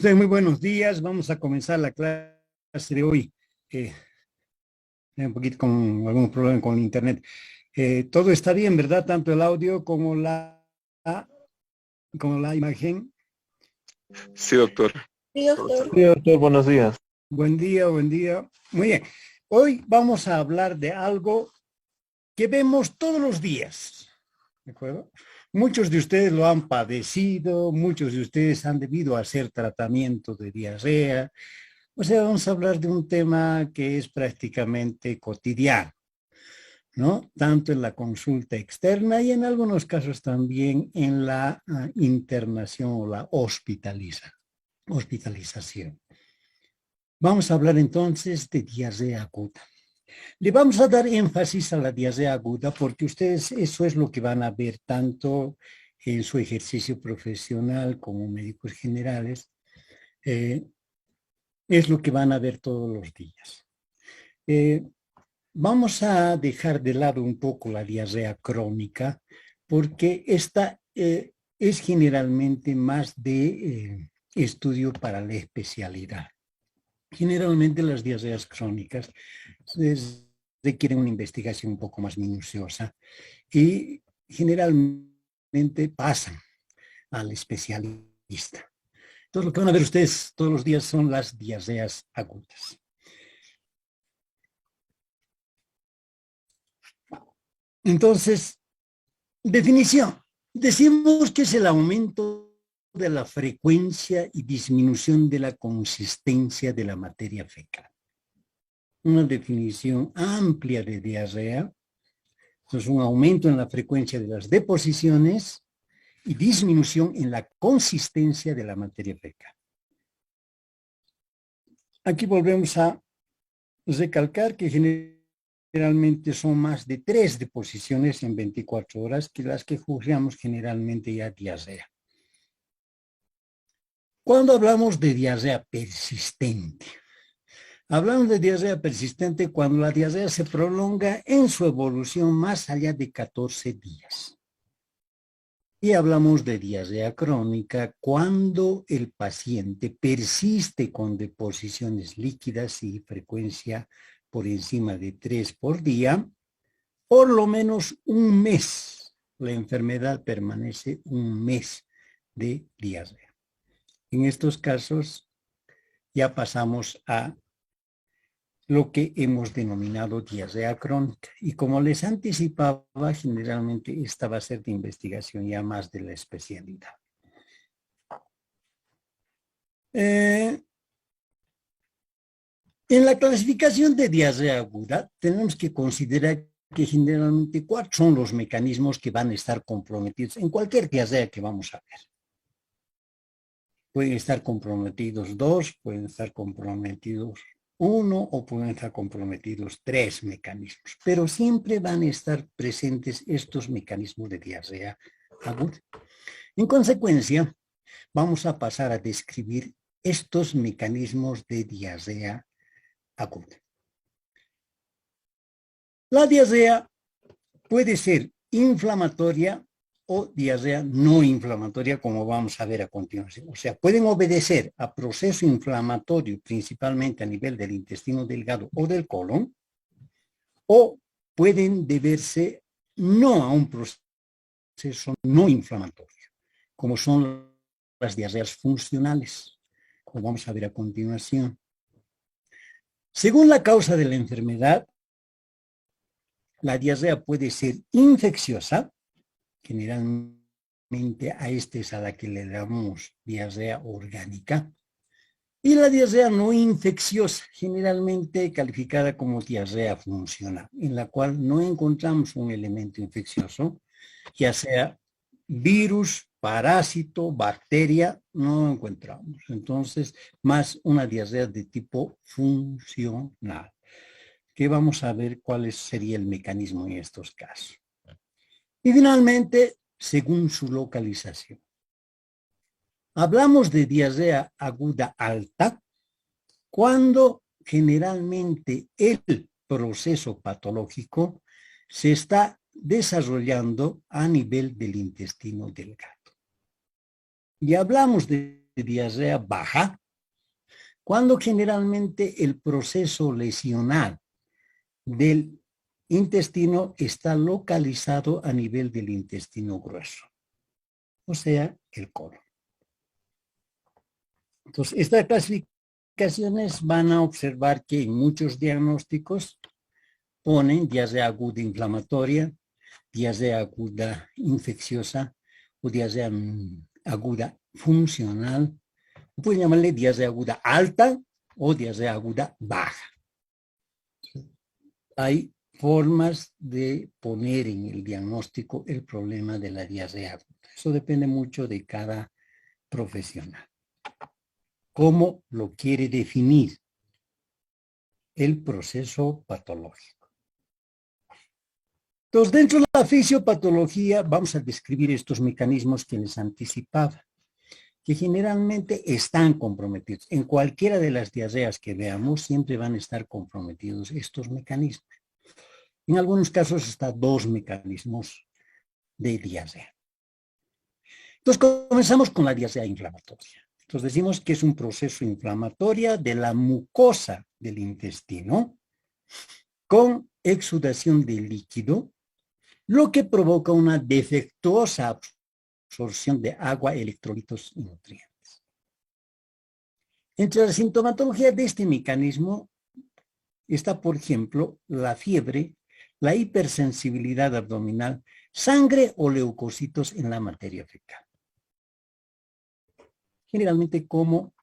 ustedes muy buenos días. Vamos a comenzar la clase de hoy. Un poquito con algún problema con el internet. Todo está bien, ¿verdad? Tanto el audio como la imagen. Sí, doctor. Sí, doctor. Sí, doctor, buenos días. Buen día, buen día. Muy bien. Hoy vamos a hablar de algo que vemos todos los días. ¿De acuerdo? Muchos de ustedes lo han padecido, muchos de ustedes han debido hacer tratamiento de diarrea. O sea, vamos a hablar de un tema que es prácticamente cotidiano, ¿no? Tanto en la consulta externa y en algunos casos también en la internación o la hospitalización. Vamos a hablar entonces de diarrea aguda. Le vamos a dar énfasis a la diarrea aguda porque ustedes eso es lo que van a ver tanto en su ejercicio profesional como médicos generales. Es lo que van a ver todos los días. Vamos a dejar de lado un poco la diarrea crónica porque esta es generalmente más de estudio para la especialidad. Generalmente las diarreas crónicas requieren una investigación un poco más minuciosa y generalmente pasan al especialista. Entonces, lo que van a ver ustedes todos los días son las diarreas agudas. Entonces, definición. Decimos que es el aumento de la frecuencia y disminución de la consistencia de la materia fecal. Una definición amplia de diarrea. Es un aumento en la frecuencia de las deposiciones y disminución en la consistencia de la materia fecal. Aquí volvemos a recalcar que generalmente son más de 3 deposiciones en 24 horas que las que juzgamos generalmente ya diarrea. Cuando hablamos de diarrea persistente, hablamos de diarrea persistente cuando la diarrea se prolonga en su evolución más allá de 14 días. Y hablamos de diarrea crónica cuando el paciente persiste con deposiciones líquidas y frecuencia por encima de 3 por día, por lo menos un mes. La enfermedad permanece un mes de diarrea. En estos casos ya pasamos a lo que hemos denominado diarrea crónica. Y como les anticipaba, generalmente esta va a ser de investigación ya más de la especialidad. En la clasificación de diarrea aguda, tenemos que considerar que generalmente 4 son los mecanismos que van a estar comprometidos en cualquier diarrea que vamos a ver. Pueden estar comprometidos 2, pueden estar comprometidos 1 o pueden estar comprometidos 3 mecanismos, pero siempre van a estar presentes estos mecanismos de diarrea aguda. En consecuencia, vamos a pasar a describir estos mecanismos de diarrea aguda. La diarrea puede ser inflamatoria o diarrea no inflamatoria, como vamos a ver a continuación. O sea, pueden obedecer a proceso inflamatorio, principalmente a nivel del intestino delgado o del colon, o pueden deberse no a un proceso no inflamatorio, como son las diarreas funcionales, como vamos a ver a continuación. Según la causa de la enfermedad, la diarrea puede ser infecciosa. Generalmente a esta es a la que le damos diarrea orgánica. Y la diarrea no infecciosa, generalmente calificada como diarrea funcional, en la cual no encontramos un elemento infeccioso, ya sea virus, parásito, bacteria, no encontramos. Entonces, más una diarrea de tipo funcional, que vamos a ver cuál sería el mecanismo en estos casos. Y finalmente, según su localización. Hablamos de diarrea aguda alta cuando generalmente el proceso patológico se está desarrollando a nivel del intestino delgado. Y hablamos de diarrea baja, cuando generalmente el proceso lesional del intestino está localizado a nivel del intestino grueso, o sea, el colon. Entonces, estas clasificaciones van a observar que en muchos diagnósticos ponen diarrea aguda inflamatoria, diarrea aguda infecciosa o diarrea aguda funcional. Pueden llamarle diarrea aguda alta o diarrea aguda baja. Hay formas de poner en el diagnóstico el problema de la diarrea aguda. Eso depende mucho de cada profesional. ¿Cómo lo quiere definir el proceso patológico? Entonces, dentro de la fisiopatología vamos a describir estos mecanismos que les anticipaba, que generalmente están comprometidos. En cualquiera de las diarreas que veamos, siempre van a estar comprometidos estos mecanismos. En algunos casos, hasta 2 mecanismos de diarrea. Entonces, comenzamos con la diarrea inflamatoria. Entonces, decimos que es un proceso inflamatorio de la mucosa del intestino con exudación de líquido, lo que provoca una defectuosa absorción de agua, electrolitos y nutrientes. Entre la sintomatología de este mecanismo está, por ejemplo, la fiebre, la hipersensibilidad abdominal, sangre o leucocitos en la materia fecal. Generalmente como,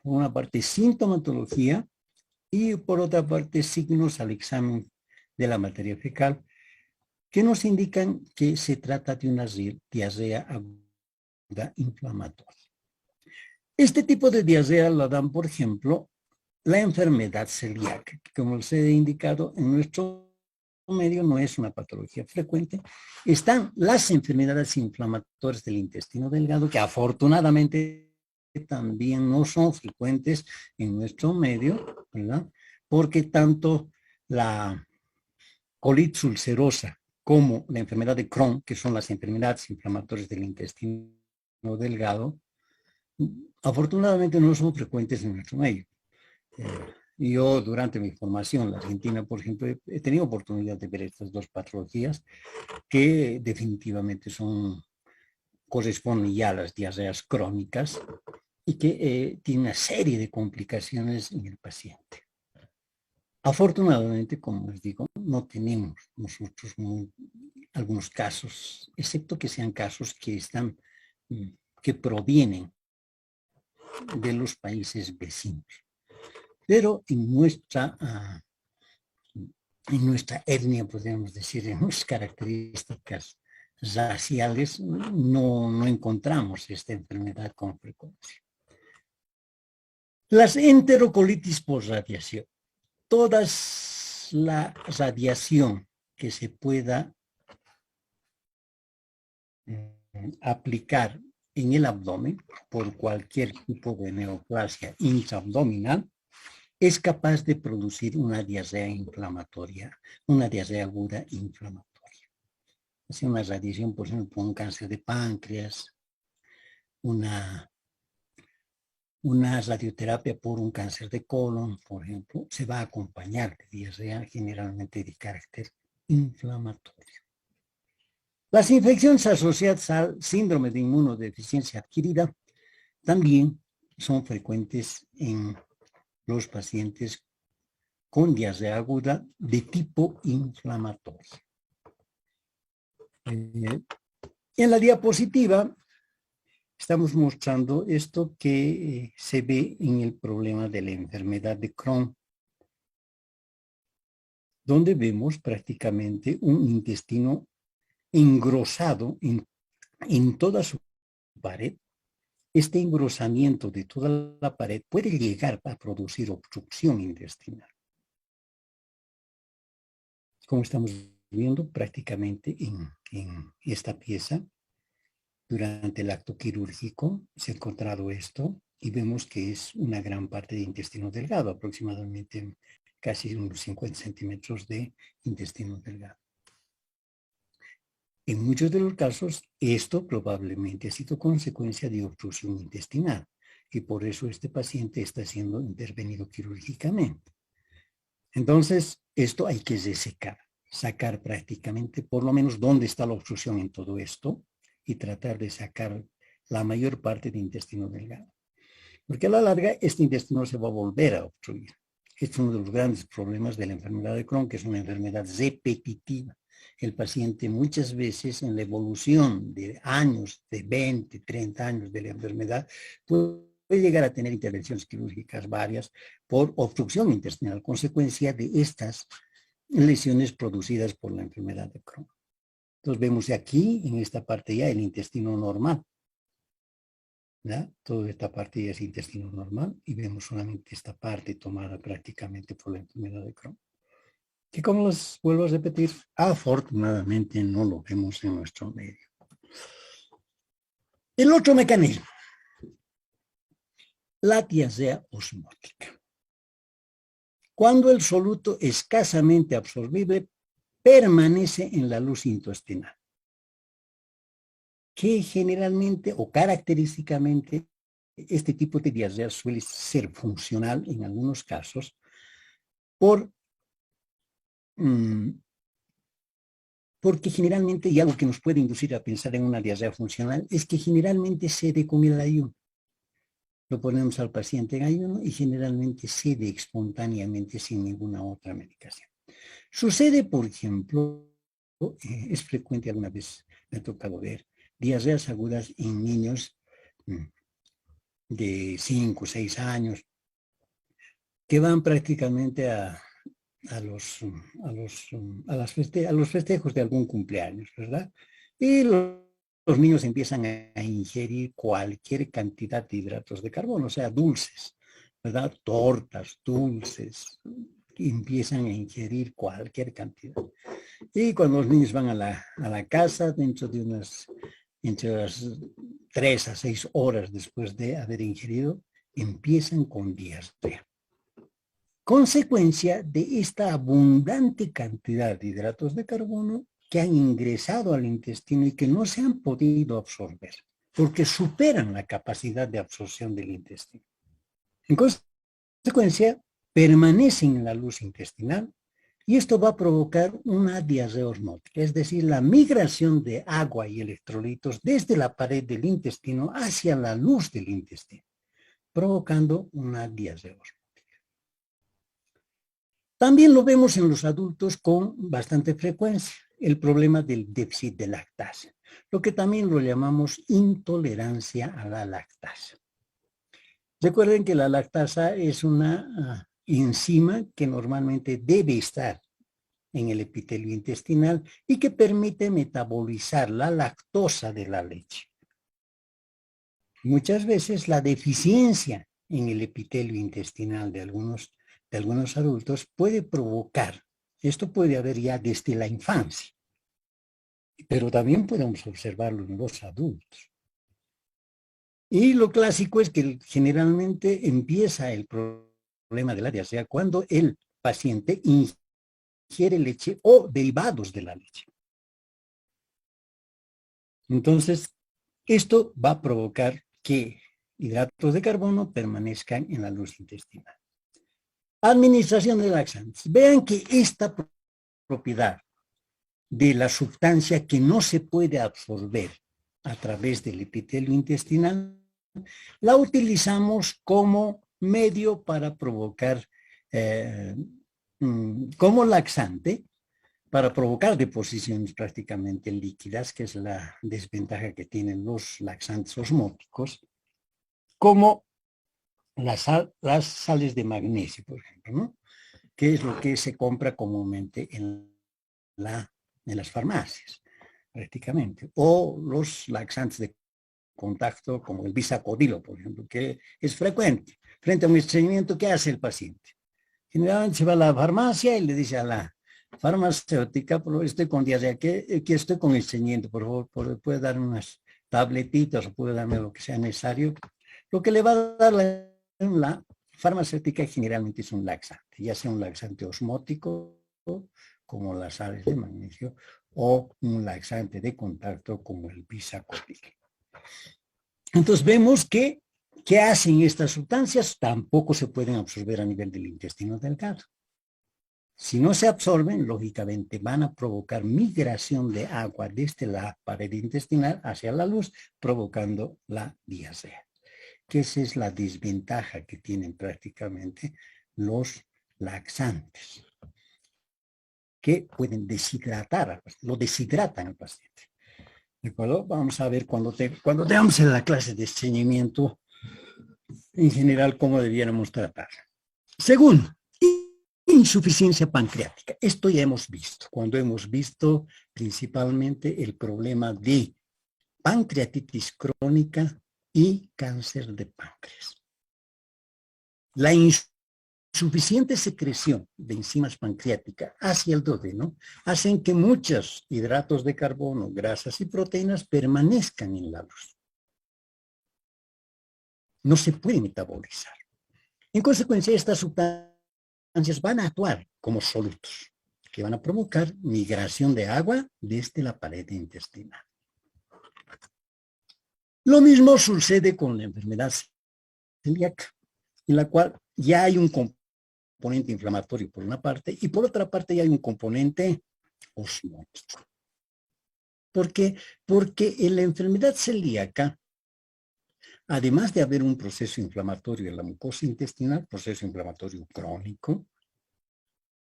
por una parte, sintomatología y por otra parte, signos al examen de la materia fecal que nos indican que se trata de una diarrea aguda inflamatoria. Este tipo de diarrea la dan, por ejemplo, la enfermedad celíaca, que como les he indicado, en nuestro medio no es una patología frecuente. Están las enfermedades inflamatorias del intestino delgado, que afortunadamente también no son frecuentes en nuestro medio, ¿verdad? Porque tanto la colitis ulcerosa como la enfermedad de Crohn, que son las enfermedades inflamatorias del intestino delgado, afortunadamente no son frecuentes en nuestro medio. Yo durante mi formación en la Argentina, por ejemplo, he tenido oportunidad de ver estas 2 patologías que definitivamente corresponden ya a las diarreas crónicas y que tienen una serie de complicaciones en el paciente. Afortunadamente, como les digo, no tenemos nosotros algunos casos, excepto que sean casos que provienen de los países vecinos. Pero en nuestra etnia, podríamos decir, en nuestras características raciales, no encontramos esta enfermedad con frecuencia. Las enterocolitis por radiación. Toda la radiación que se pueda aplicar en el abdomen por cualquier tipo de neoplasia intraabdominal es capaz de producir una diarrea inflamatoria, una diarrea aguda inflamatoria. Es una radiación, por ejemplo, por un cáncer de páncreas, una radioterapia por un cáncer de colon, por ejemplo, se va a acompañar de diarrea generalmente de carácter inflamatorio. Las infecciones asociadas al síndrome de inmunodeficiencia adquirida también son frecuentes en los pacientes con diarrea aguda de tipo inflamatorio. En la diapositiva estamos mostrando esto que se ve en el problema de la enfermedad de Crohn, donde vemos prácticamente un intestino engrosado en toda su pared. Este engrosamiento de toda la pared puede llegar a producir obstrucción intestinal. Como estamos viendo prácticamente en esta pieza, durante el acto quirúrgico se ha encontrado esto y vemos que es una gran parte de intestino delgado, aproximadamente casi unos 50 centímetros de intestino delgado. En muchos de los casos, esto probablemente ha sido consecuencia de obstrucción intestinal y por eso este paciente está siendo intervenido quirúrgicamente. Entonces, esto hay que resecar, sacar prácticamente por lo menos dónde está la obstrucción en todo esto y tratar de sacar la mayor parte del intestino delgado. Porque a la larga este intestino se va a volver a obstruir. Este es uno de los grandes problemas de la enfermedad de Crohn, que es una enfermedad repetitiva. El paciente muchas veces en la evolución de años, de 20, 30 años de la enfermedad, puede llegar a tener intervenciones quirúrgicas varias por obstrucción intestinal, consecuencia de estas lesiones producidas por la enfermedad de Crohn. Entonces vemos aquí, en esta parte ya, el intestino normal. ¿Ya? Toda esta parte ya es intestino normal y vemos solamente esta parte tomada prácticamente por la enfermedad de Crohn. Que como les vuelvo a repetir, afortunadamente no lo vemos en nuestro medio. El otro mecanismo, la diarrea osmótica. Cuando el soluto escasamente absorbible permanece en la luz intestinal, que generalmente o característicamente este tipo de diarrea suele ser funcional en algunos casos porque generalmente, y algo que nos puede inducir a pensar en una diarrea funcional, es que generalmente cede con el ayuno. Lo ponemos al paciente en ayuno y generalmente cede espontáneamente sin ninguna otra medicación. Sucede, por ejemplo, es frecuente, alguna vez me ha tocado ver, diarreas agudas en niños de 5 o 6 años que van prácticamente a los festejos de algún cumpleaños, ¿verdad? Y los niños empiezan a ingerir cualquier cantidad de hidratos de carbono, o sea, dulces, ¿verdad? Tortas, dulces, empiezan a ingerir cualquier cantidad. Y cuando los niños van a la casa, entre las 3 a 6 horas después de haber ingerido, empiezan con diarrea. Consecuencia de esta abundante cantidad de hidratos de carbono que han ingresado al intestino y que no se han podido absorber, porque superan la capacidad de absorción del intestino. En consecuencia, permanecen en la luz intestinal y esto va a provocar una diarrea osmótica, es decir, la migración de agua y electrolitos desde la pared del intestino hacia la luz del intestino, provocando una diarrea osmótica. También lo vemos en los adultos con bastante frecuencia, el problema del déficit de lactasa, lo que también lo llamamos intolerancia a la lactasa. Recuerden que la lactasa es una enzima que normalmente debe estar en el epitelio intestinal y que permite metabolizar la lactosa de la leche. Muchas veces la deficiencia en el epitelio intestinal de algunos adultos puede provocar, esto puede haber ya desde la infancia, pero también podemos observarlo en los adultos. Y lo clásico es que generalmente empieza el problema de la diarrea cuando el paciente ingiere leche o derivados de la leche. Entonces, esto va a provocar que hidratos de carbono permanezcan en la luz intestinal. Administración de laxantes. Vean que esta propiedad de la sustancia que no se puede absorber a través del epitelio intestinal, la utilizamos como medio para provocar, como laxante, para provocar deposiciones prácticamente líquidas, que es la desventaja que tienen los laxantes osmóticos, como las sales de magnesio, por ejemplo, ¿no? Que es lo que se compra comúnmente en las farmacias, prácticamente. O los laxantes de contacto, como el bisacodilo, por ejemplo, que es frecuente. Frente a un estreñimiento, ¿qué hace el paciente? Generalmente se va a la farmacia y le dice a la farmacéutica, pero estoy con diarrea, que estoy con estreñimiento, por favor, puede darme unas tabletitas o puede darme lo que sea necesario. Lo que le va a dar la farmacéutica generalmente es un laxante, ya sea un laxante osmótico, como las sales de magnesio, o un laxante de contacto como el bisacodyl. Entonces vemos que, ¿qué hacen estas sustancias? Tampoco se pueden absorber a nivel del intestino delgado. Si no se absorben, lógicamente van a provocar migración de agua desde la pared intestinal hacia la luz, provocando la diarrea. Que esa es la desventaja que tienen prácticamente los laxantes, que pueden deshidratar al paciente, lo deshidratan al paciente. ¿De acuerdo? Vamos a ver cuando tengamos en la clase de estreñimiento, en general, cómo debiéramos tratar. Segundo, insuficiencia pancreática. Esto ya hemos visto, cuando hemos visto principalmente el problema de pancreatitis crónica y cáncer de páncreas. La insuficiente secreción de enzimas pancreáticas hacia el duodeno hacen que muchos hidratos de carbono, grasas y proteínas permanezcan en la luz. No se pueden metabolizar. En consecuencia, estas sustancias van a actuar como solutos, que van a provocar migración de agua desde la pared intestinal. Lo mismo sucede con la enfermedad celíaca, en la cual ya hay un componente inflamatorio por una parte y por otra parte ya hay un componente osmótico. ¿Por qué? Porque en la enfermedad celíaca, además de haber un proceso inflamatorio en la mucosa intestinal, proceso inflamatorio crónico,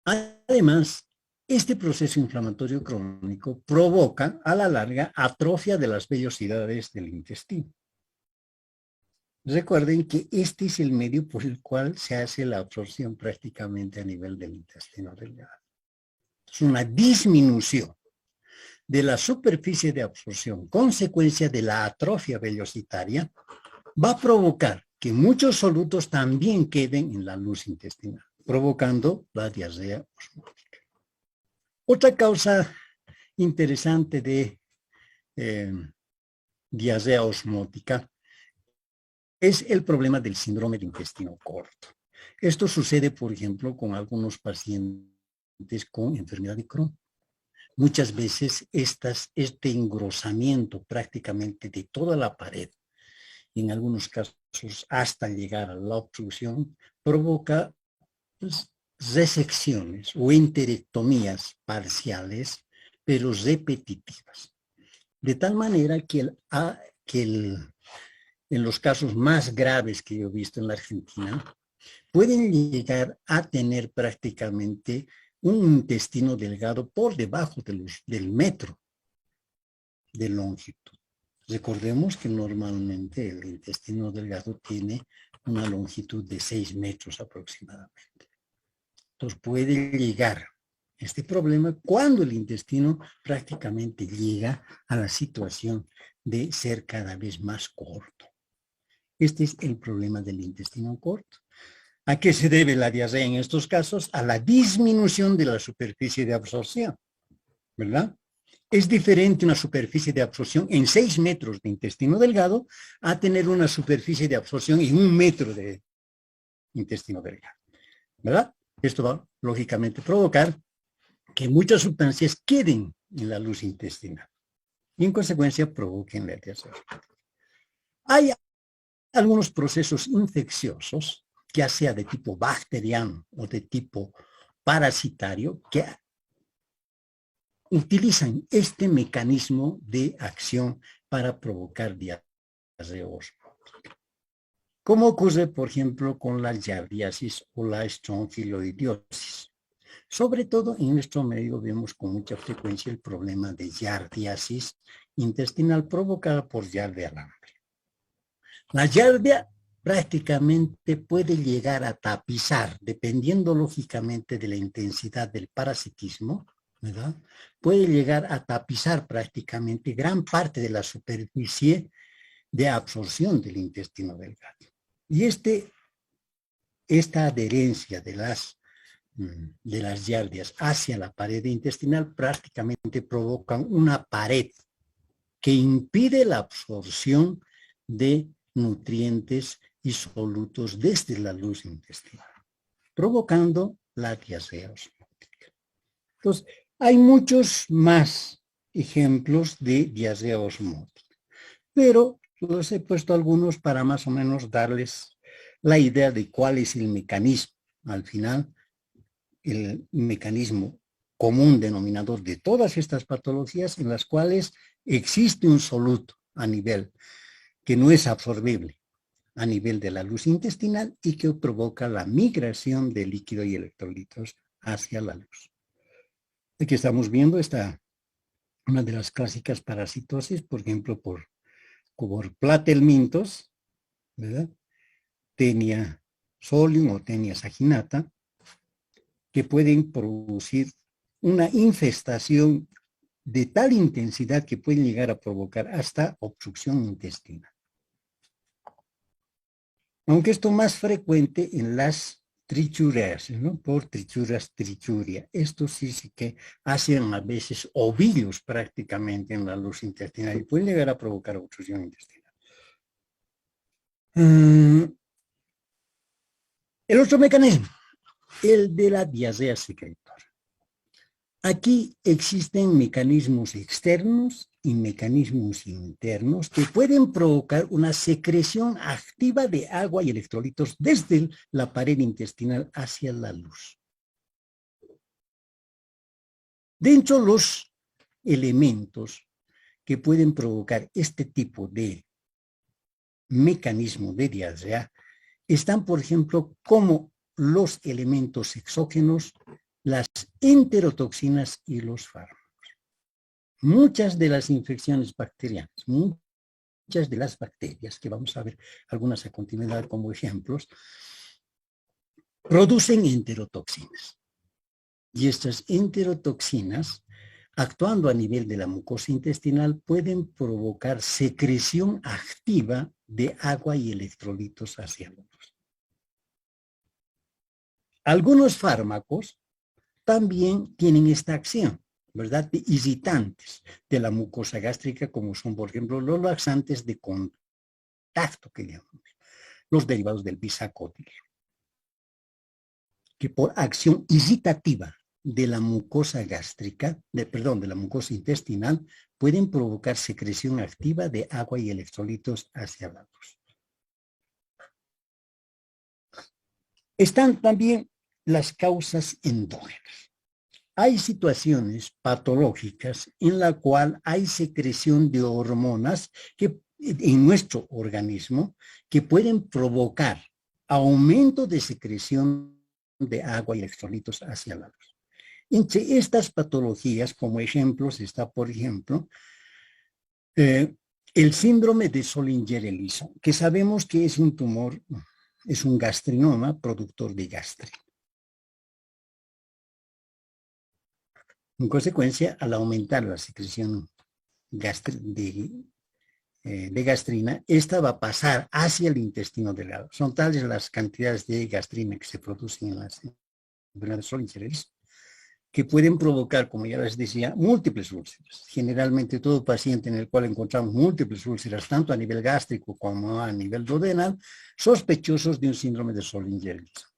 además, este proceso inflamatorio crónico provoca a la larga atrofia de las vellosidades del intestino. Recuerden que este es el medio por el cual se hace la absorción prácticamente a nivel del intestino delgado. Es una disminución de la superficie de absorción, consecuencia de la atrofia vellositaria, va a provocar que muchos solutos también queden en la luz intestinal, provocando la diarrea osmótica. Otra causa interesante de diarrea osmótica es el problema del síndrome de intestino corto. Esto sucede, por ejemplo, con algunos pacientes con enfermedad de Crohn. Muchas veces este engrosamiento prácticamente de toda la pared, en algunos casos hasta llegar a la obstrucción, provoca resecciones o enterectomías parciales, pero repetitivas. De tal manera que, en los casos más graves que yo he visto en la Argentina, pueden llegar a tener prácticamente un intestino delgado por debajo del metro de longitud. Recordemos que normalmente el intestino delgado tiene una longitud de 6 metros aproximadamente. Entonces puede llegar este problema cuando el intestino prácticamente llega a la situación de ser cada vez más corto. Este es el problema del intestino corto. ¿A qué se debe la diarrea en estos casos? A la disminución de la superficie de absorción, ¿verdad? Es diferente una superficie de absorción en 6 metros de intestino delgado a tener una superficie de absorción en 1 metro de intestino delgado, ¿verdad? Esto va, lógicamente, provocar que muchas sustancias queden en la luz intestinal y, en consecuencia, provoquen la diarrea. Hay algunos procesos infecciosos, ya sea de tipo bacteriano o de tipo parasitario, que utilizan este mecanismo de acción para provocar diarrea osmótica. ¿Cómo ocurre, por ejemplo, con la giardiasis o la estrongiloidiosis? Sobre todo en nuestro medio vemos con mucha frecuencia el problema de giardiasis intestinal provocada por giardia alambre. La giardia prácticamente puede llegar a tapizar, dependiendo lógicamente de la intensidad del parasitismo, ¿verdad? Puede llegar a tapizar prácticamente gran parte de la superficie de absorción del intestino delgado. Y esta adherencia de las giardias hacia la pared intestinal prácticamente provocan una pared que impide la absorción de nutrientes y solutos desde la luz intestinal, provocando la diarrea osmótica. Entonces, Hay muchos más ejemplos de diarrea osmótica, pero los he puesto algunos para más o menos darles la idea de cuál es el mecanismo. Al final, el mecanismo común denominador de todas estas patologías en las cuales existe un soluto a nivel que no es absorbible a nivel de la luz intestinal y que provoca la migración de líquido y electrolitos hacia la luz. Aquí estamos viendo una de las clásicas parasitosis, por ejemplo, por platelmintos, ¿verdad? Tenia solium o tenia saginata, que pueden producir una infestación de tal intensidad que pueden llegar a provocar hasta obstrucción intestinal. Aunque esto más frecuente en las trichureas, ¿no? Por trichuria. Esto sí que hacen a veces ovillos prácticamente en la luz intestinal y pueden llegar a provocar obstrucción intestinal. El otro mecanismo, el de la diarrea secretora. Aquí existen mecanismos externos y mecanismos internos que pueden provocar una secreción activa de agua y electrolitos desde la pared intestinal hacia la luz. Dentro de los elementos que pueden provocar este tipo de mecanismo de diarrea están, por ejemplo, como los elementos exógenos, las enterotoxinas y los fármacos. Muchas de las infecciones bacterianas, muchas de las bacterias, que vamos a ver algunas a continuación como ejemplos, producen enterotoxinas. Y estas enterotoxinas, actuando a nivel de la mucosa intestinal, pueden provocar secreción activa de agua y electrolitos hacia la luz. Algunos fármacos también tienen esta acción, ¿verdad? De irritantes de la mucosa gástrica, como son, por ejemplo, los laxantes de contacto, que llamamos, los derivados del bisacótil, que por acción irritativa de la mucosa gástrica, de la mucosa intestinal, pueden provocar secreción activa de agua y electrolitos hacia la luz. Están también las causas endógenas. Hay situaciones patológicas en la cual hay secreción de hormonas que, en nuestro organismo que pueden provocar aumento de secreción de agua y electrolitos hacia la luz. Entre estas patologías, como ejemplos, está, por ejemplo, el síndrome de Solinger-Ellison, que sabemos que es un tumor, es un gastrinoma productor de gastrina. En consecuencia, al aumentar la secreción de gastrina, esta va a pasar hacia el intestino delgado. Son tales las cantidades de gastrina que se producen en las enfermedades de Solinger-Ellison que pueden provocar, como ya les decía, múltiples úlceras. Generalmente todo paciente en el cual encontramos múltiples úlceras, tanto a nivel gástrico como a nivel duodenal, sospechosos de un síndrome de Solinger-Ellison.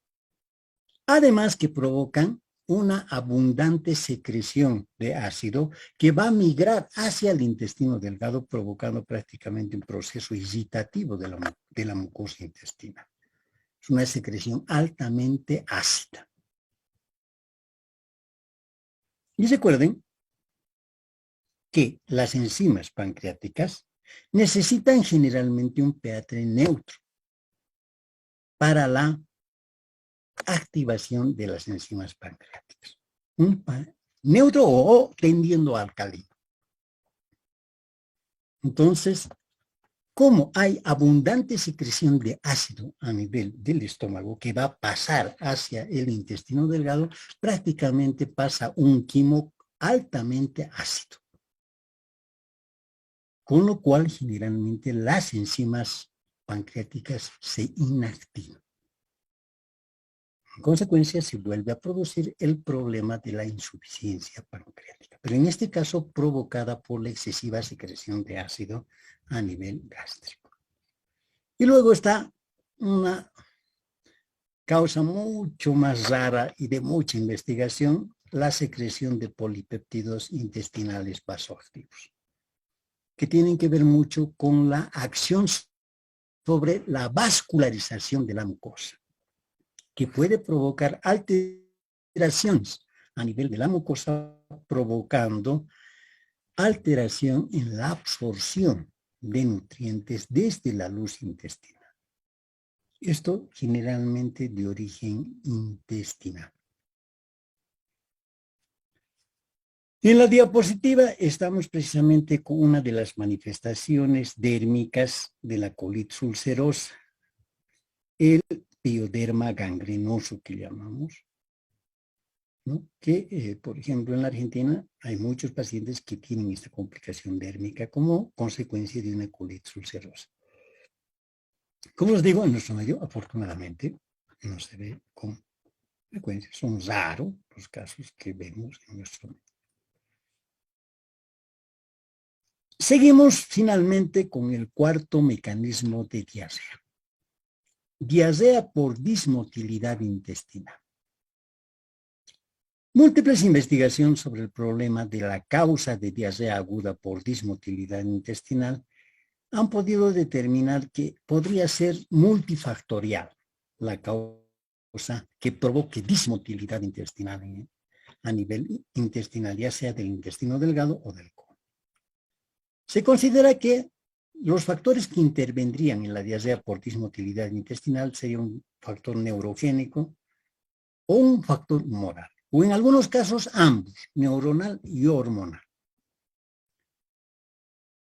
Además que provocan una abundante secreción de ácido que va a migrar hacia el intestino delgado, provocando prácticamente un proceso irritativo de la mucosa intestinal. Es una secreción altamente ácida. Y recuerden que las enzimas pancreáticas necesitan generalmente un pH neutro para la activación de las enzimas pancreáticas. Un neutro o tendiendo a alcalino. Entonces, como hay abundante secreción de ácido a nivel del estómago que va a pasar hacia el intestino delgado, prácticamente pasa un quimo altamente ácido. Con lo cual, generalmente, las enzimas pancreáticas se inactivan. En consecuencia, se vuelve a producir el problema de la insuficiencia pancreática, pero en este caso provocada por la excesiva secreción de ácido a nivel gástrico. Y luego está una causa mucho más rara y de mucha investigación, la secreción de polipéptidos intestinales vasoactivos, que tienen que ver mucho con la acción sobre la vascularización de la mucosa, que puede provocar alteraciones a nivel de la mucosa, provocando alteración en la absorción de nutrientes desde la luz intestinal. Esto generalmente de origen intestinal. En la diapositiva estamos precisamente con una de las manifestaciones dérmicas de la colitis ulcerosa, el pioderma gangrenoso que llamamos, ¿no? Que, por ejemplo, en la Argentina hay muchos pacientes que tienen esta complicación dérmica como consecuencia de una colitis ulcerosa. Como os digo, en nuestro medio, afortunadamente, no se ve con frecuencia. Son raros los casos que vemos en nuestro medio. Seguimos finalmente con el cuarto mecanismo de diarrea. Diarrea por dismotilidad intestinal. Múltiples investigaciones sobre el problema de la causa de diarrea aguda por dismotilidad intestinal han podido determinar que podría ser multifactorial la causa que provoque dismotilidad intestinal a nivel intestinal, ya sea del intestino delgado o del colon. Se considera que los factores que intervendrían en la diarrea por dismotilidad intestinal serían un factor neurogénico o un factor moral, o en algunos casos ambos, neuronal y hormonal.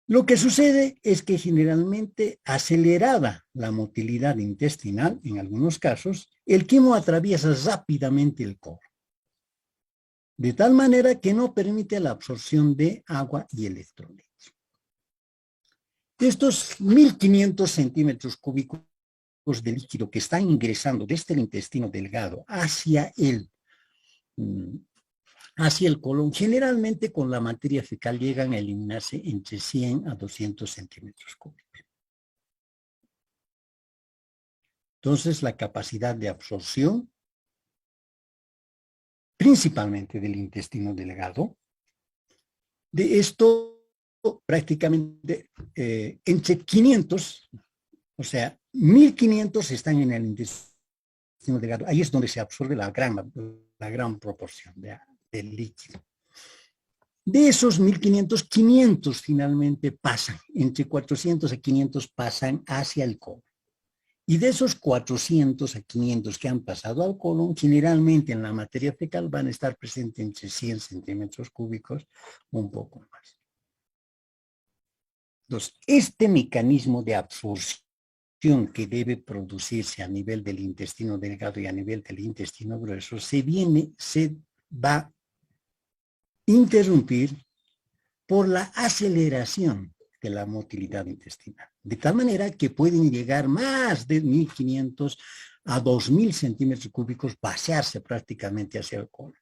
Lo que sucede es que generalmente acelerada la motilidad intestinal, en algunos casos, el quimo atraviesa rápidamente el colon, de tal manera que no permite la absorción de agua y electrolitos. Estos 1500 centímetros cúbicos de líquido que están ingresando desde el intestino delgado hacia el colon, generalmente con la materia fecal llegan a eliminarse entre 100 a 200 centímetros cúbicos. Entonces, la capacidad de absorción, principalmente del intestino delgado, de esto prácticamente entre 500, o sea, 1500 están en el intestino delgado. Ahí es donde se absorbe la gran proporción del líquido. De esos 1500, 500 finalmente pasan, entre 400 a 500 pasan hacia el colon. Y de esos 400 a 500 que han pasado al colon, generalmente en la materia fecal van a estar presentes entre 100 centímetros cúbicos o un poco más. Entonces, este mecanismo de absorción que debe producirse a nivel del intestino delgado y a nivel del intestino grueso se va a interrumpir por la aceleración de la motilidad intestinal, de tal manera que pueden llegar más de 1500 a 2000 centímetros cúbicos, vaciarse prácticamente hacia el colon.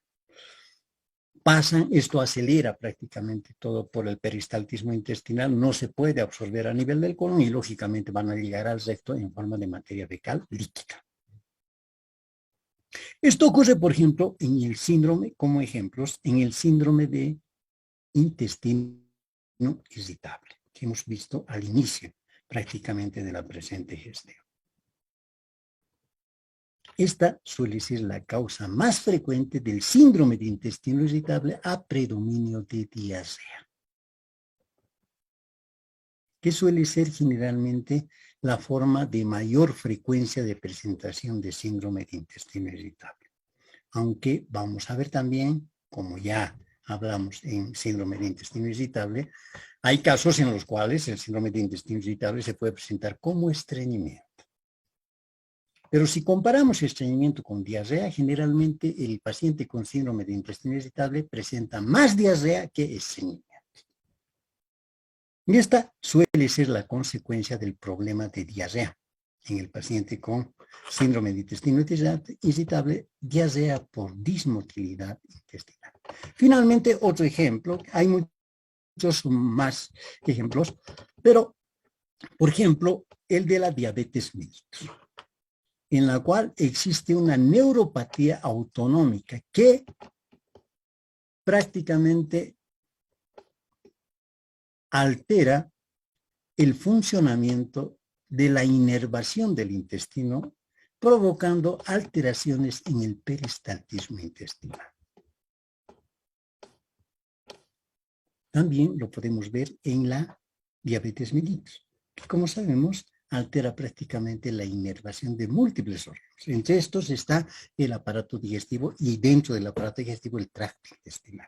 Esto acelera prácticamente todo por el peristaltismo intestinal, no se puede absorber a nivel del colon y lógicamente van a llegar al recto en forma de materia fecal líquida. Esto ocurre, por ejemplo, en el síndrome, como ejemplos, en el síndrome de intestino irritable, que hemos visto al inicio prácticamente de la presente gestión. Esta suele ser la causa más frecuente del síndrome de intestino irritable a predominio de diarrea, que suele ser generalmente la forma de mayor frecuencia de presentación de síndrome de intestino irritable. Aunque vamos a ver también, como ya hablamos en síndrome de intestino irritable, hay casos en los cuales el síndrome de intestino irritable se puede presentar como estreñimiento. Pero si comparamos estreñimiento con diarrea, generalmente el paciente con síndrome de intestino irritable presenta más diarrea que estreñimiento. Y esta suele ser la consecuencia del problema de diarrea. En el paciente con síndrome de intestino irritable, diarrea por dismotilidad intestinal. Finalmente, otro ejemplo, hay muchos más ejemplos, pero, por ejemplo, el de la diabetes mellitus, en la cual existe una neuropatía autonómica que prácticamente altera el funcionamiento de la inervación del intestino, provocando alteraciones en el peristaltismo intestinal. También lo podemos ver en la diabetes mellitus, que como sabemos altera prácticamente la inervación de múltiples órganos. Entre estos está el aparato digestivo y dentro del aparato digestivo el tracto intestinal.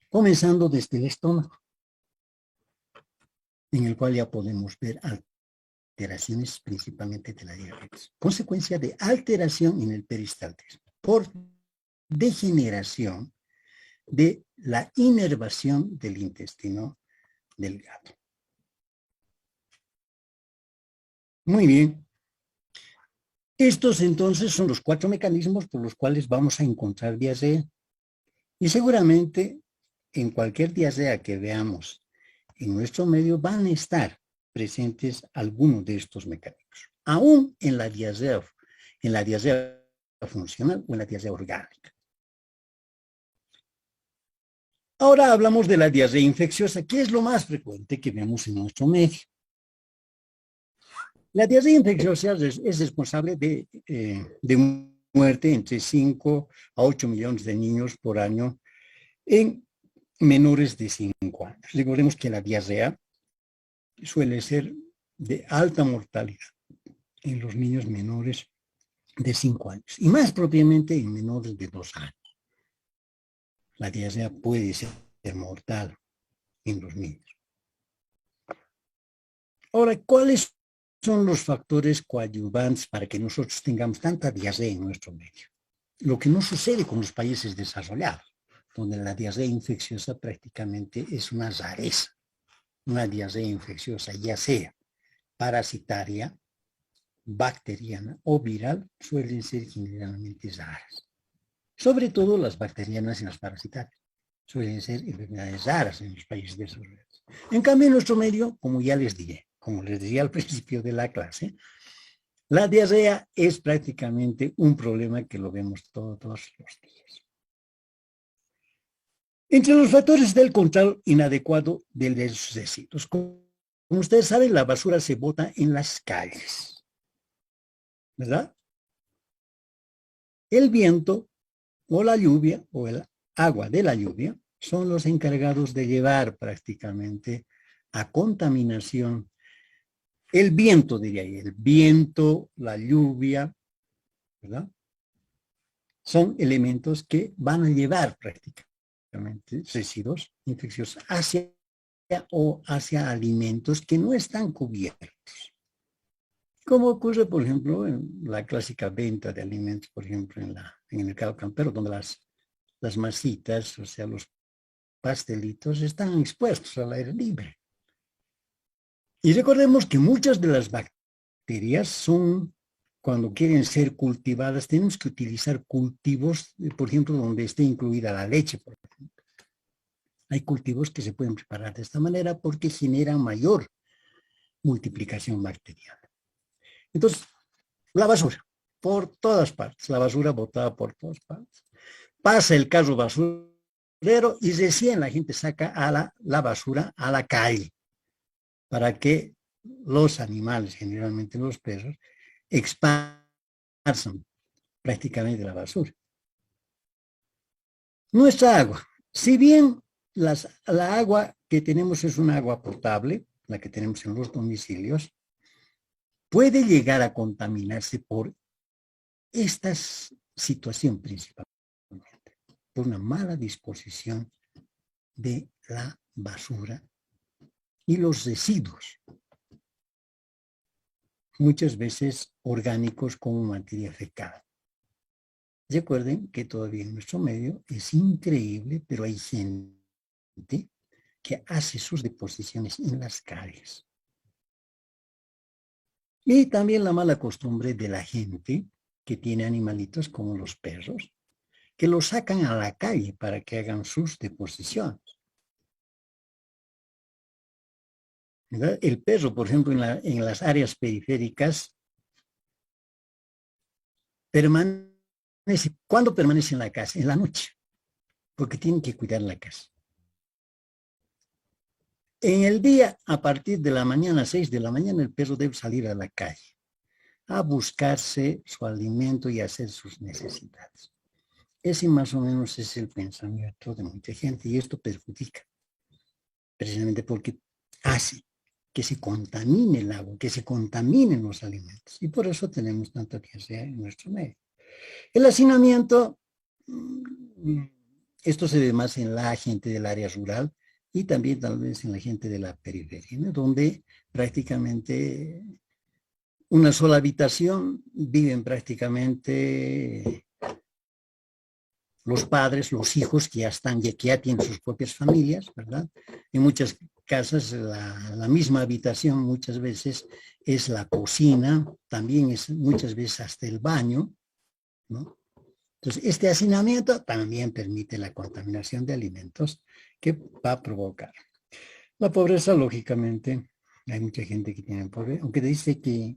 Comenzando desde el estómago, en el cual ya podemos ver alteraciones principalmente de la diabetes. Consecuencia de alteración en el peristaltismo por degeneración de la inervación del intestino delgado. Muy bien. Estos entonces son los 4 mecanismos por los cuales vamos a encontrar diarrea. Y seguramente en cualquier diarrea que veamos en nuestro medio van a estar presentes algunos de estos mecanismos. Aún en la diarrea funcional o en la diarrea orgánica. Ahora hablamos de la diarrea infecciosa, que es lo más frecuente que vemos en nuestro medio. La diarrea infecciosa es responsable de muerte entre 5 a 8 millones de niños por año en menores de 5 años. Recordemos que la diarrea suele ser de alta mortalidad en los niños menores de 5 años y más propiamente en menores de 2 años. La diarrea puede ser mortal en los niños. Ahora, ¿cuáles son los factores coadyuvantes para que nosotros tengamos tanta diarrea en nuestro medio? Lo que no sucede con los países desarrollados, donde la diarrea infecciosa prácticamente es una rareza. Una diarrea infecciosa, ya sea parasitaria, bacteriana o viral, suelen ser generalmente raras. Sobre todo las bacterianas y las parasitarias. Suelen ser enfermedades raras en los países desarrollados. En cambio, en nuestro medio, como ya les dije, como les decía al principio de la clase, la diarrea es prácticamente un problema que lo vemos todos los días. Entre los factores del control inadecuado de los residuos, como ustedes saben, la basura se bota en las calles, ¿verdad? El viento o la lluvia o el agua de la lluvia son los encargados de llevar prácticamente a contaminación. El viento, diría yo, el viento, la lluvia, ¿verdad? Son elementos que van a llevar prácticamente residuos infecciosos hacia alimentos que no están cubiertos. Como ocurre, por ejemplo, en la clásica venta de alimentos, por ejemplo, en el mercado campero, donde las masitas, o sea, los pastelitos, están expuestos al aire libre. Y recordemos que muchas de las bacterias son, cuando quieren ser cultivadas, tenemos que utilizar cultivos, por ejemplo, donde esté incluida la leche, por ejemplo. Hay cultivos que se pueden preparar de esta manera porque generan mayor multiplicación bacteriana. Entonces, la basura, por todas partes, la basura botada por todas partes. Pasa el carro basurero y recién la gente saca a la basura a la calle para que los animales, generalmente los perros, esparzan prácticamente la basura. Nuestra agua, si bien la agua que tenemos es una agua potable, la que tenemos en los domicilios, puede llegar a contaminarse por esta situación principalmente, por una mala disposición de la basura y los residuos, muchas veces orgánicos como materia fecal. Recuerden que todavía en nuestro medio es increíble, pero hay gente que hace sus deposiciones en las calles. Y también la mala costumbre de la gente que tiene animalitos como los perros, que los sacan a la calle para que hagan sus deposiciones. ¿Verdad? El perro, por ejemplo, en las áreas periféricas, ¿cuándo permanece en la casa? En la noche. porque tienen que cuidar la casa. En el día, a partir de la mañana, 6 de la mañana, el perro debe salir a la calle a buscarse su alimento y hacer sus necesidades. Ese más o menos es el pensamiento de mucha gente y esto perjudica, precisamente porque hace que se contamine el agua, que se contaminen los alimentos. Y por eso tenemos tanta diarrea en nuestro medio. El hacinamiento, esto se ve más en la gente del área rural y también tal vez en la gente de la periferia, ¿no? Donde prácticamente una sola habitación viven prácticamente los padres, los hijos que ya tienen sus propias familias, ¿verdad? En muchas casas la misma habitación muchas veces es la cocina, también es muchas veces hasta el baño, ¿no? Entonces, este hacinamiento también permite la contaminación de alimentos que va a provocar. La pobreza, lógicamente, hay mucha gente que tiene pobreza, aunque dice que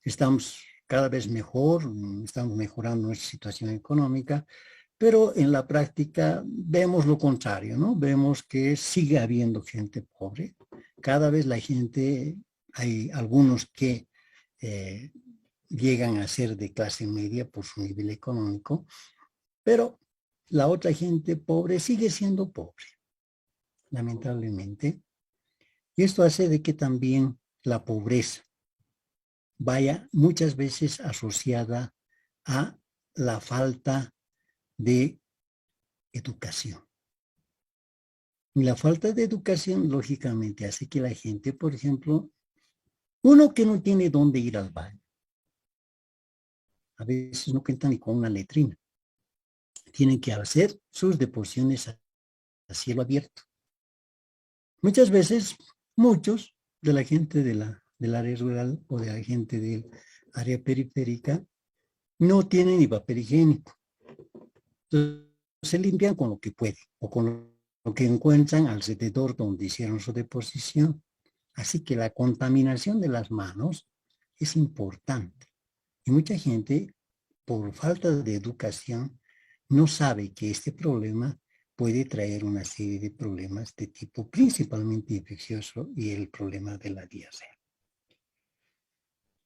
estamos cada vez mejor, estamos mejorando nuestra situación económica, pero en la práctica vemos lo contrario, ¿no? Vemos que sigue habiendo gente pobre. Cada vez la gente, hay algunos que llegan a ser de clase media por su nivel económico, pero la otra gente pobre sigue siendo pobre, lamentablemente. Y esto hace de que también la pobreza vaya muchas veces asociada a la falta de educación. Y la falta de educación, lógicamente, hace que la gente, por ejemplo, uno que no tiene dónde ir al baño, a veces no cuentan ni con una letrina, tienen que hacer sus deposiciones a cielo abierto. Muchas veces, muchos de la gente del área rural o de la gente del área periférica no tienen ni papel higiénico. Entonces, se limpian con lo que pueden o con lo que encuentran alrededor donde hicieron su deposición. Así que la contaminación de las manos es importante. Y mucha gente, por falta de educación, no sabe que este problema puede traer una serie de problemas de tipo principalmente infeccioso y el problema de la diarrea.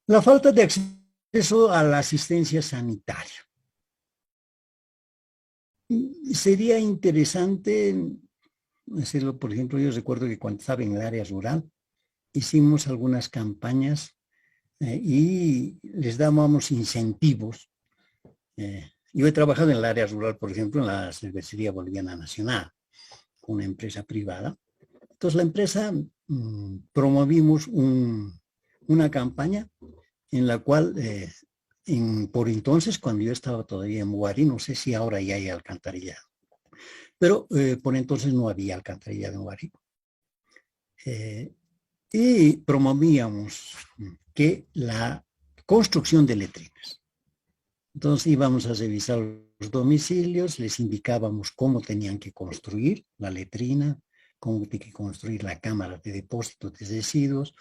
La falta de acceso a la asistencia sanitaria. Sería interesante hacerlo, por ejemplo, yo recuerdo que cuando estaba en el área rural, hicimos algunas campañas y les dábamos incentivos. Yo he trabajado en el área rural, por ejemplo, en la Cervecería Boliviana Nacional, con una empresa privada. Entonces, la empresa promovimos una campaña en la cual, por entonces, cuando yo estaba todavía en Huari, no sé si ahora ya hay alcantarillado, pero por entonces no había alcantarillado en Huari. Y promovíamos que la construcción de letrinas. Entonces íbamos a revisar los domicilios, les indicábamos cómo tenían que construir la letrina, cómo tiene que construir la cámara de depósito de residuos,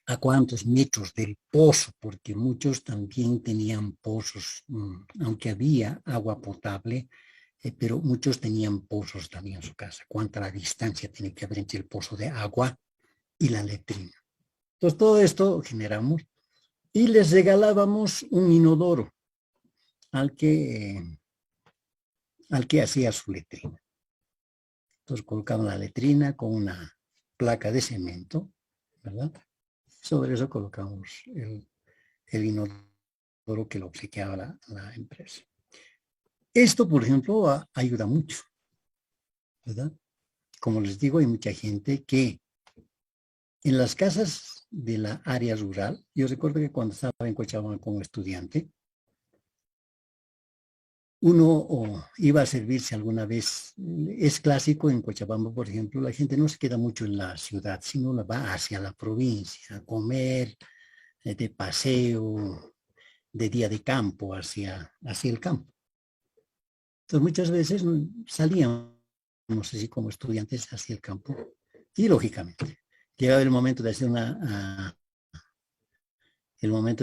a cuántos metros del pozo, porque muchos también tenían pozos, aunque había agua potable, pero muchos tenían pozos también en su casa. ¿Cuánta la distancia tiene que haber entre el pozo de agua y la letrina? Entonces todo esto generamos y les regalábamos un inodoro al que hacía su letrina. Entonces colocaban la letrina con una placa de cemento, ¿verdad? Sobre eso colocamos el inodoro que lo obsequiaba la empresa. Esto, por ejemplo, ayuda mucho, ¿verdad? Como les digo, hay mucha gente que en las casas de la área rural, yo recuerdo que cuando estaba en Cochabamba como estudiante, uno iba a servirse alguna vez. Es clásico en Cochabamba, por ejemplo, la gente no se queda mucho en la ciudad, sino va hacia la provincia a comer, de paseo, de día de campo, hacia el campo. Entonces muchas veces salíamos así como estudiantes hacia el campo y lógicamente llegaba el momento de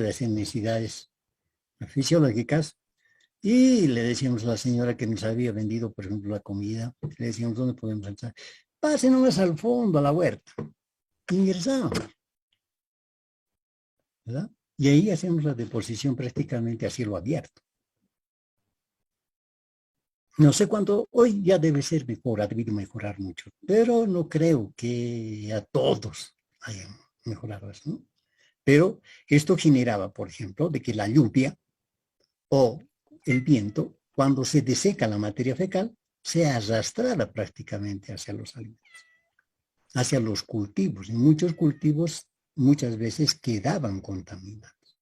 hacer necesidades fisiológicas Y le decíamos a la señora que nos había vendido, por ejemplo, la comida, le decíamos, ¿dónde podemos entrar? Pase nomás al fondo, a la huerta. Ingresamos, ¿verdad? Y ahí hacemos la deposición prácticamente a cielo abierto. No sé cuánto, hoy ya debe ser mejor, ha debido mejorar mucho, pero no creo que a todos hayan mejorado eso, ¿no? Pero esto generaba, por ejemplo, de que la lluvia o el viento, cuando se deseca la materia fecal, sea arrastrada prácticamente hacia los alimentos, hacia los cultivos. Y muchos cultivos muchas veces quedaban contaminados.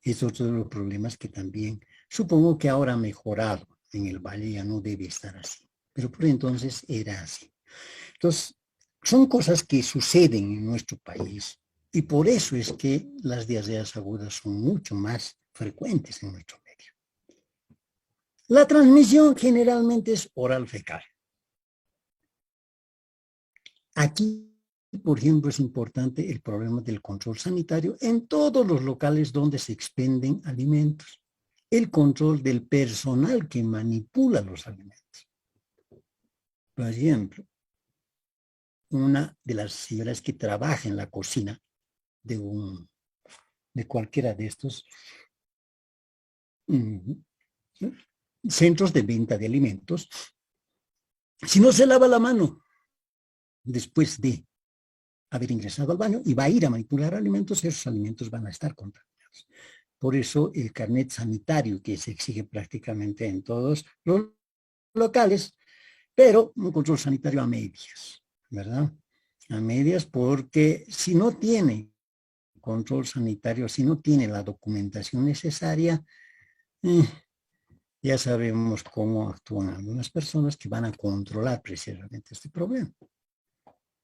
Es otro de los problemas que también supongo que ahora ha mejorado. En el valle ya no debe estar así, pero por entonces era así. Entonces, son cosas que suceden en nuestro país y por eso es que las diarreas agudas son mucho más frecuentes en nuestro medio. La transmisión generalmente es oral fecal. Aquí, por ejemplo, es importante el problema del control sanitario en todos los locales donde se expenden alimentos. El control del personal que manipula los alimentos. Por ejemplo, una de las señoras que trabaja en la cocina de cualquiera de estos centros de venta de alimentos, si no se lava la mano después de haber ingresado al baño y va a ir a manipular alimentos, esos alimentos van a estar contaminados. Por eso el carnet sanitario que se exige prácticamente en todos los locales, pero un control sanitario a medias, ¿verdad? A medias porque si no tiene control sanitario, si no tiene la documentación necesaria, ya sabemos cómo actúan algunas personas que van a controlar precisamente este problema.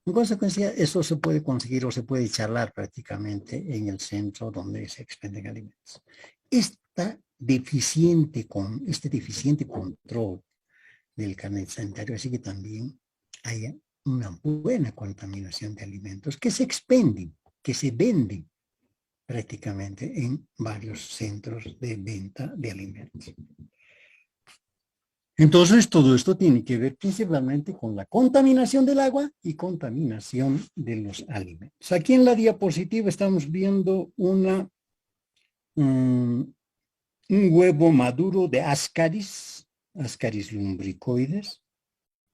En consecuencia, eso se puede conseguir o se puede charlar prácticamente en el centro donde se expenden alimentos. Este deficiente control del carnet sanitario hace que también haya una buena contaminación de alimentos que se expenden, que se venden prácticamente en varios centros de venta de alimentos. Entonces, todo esto tiene que ver principalmente con la contaminación del agua y contaminación de los alimentos. Aquí en la diapositiva estamos viendo un huevo maduro de Ascaris lumbricoides,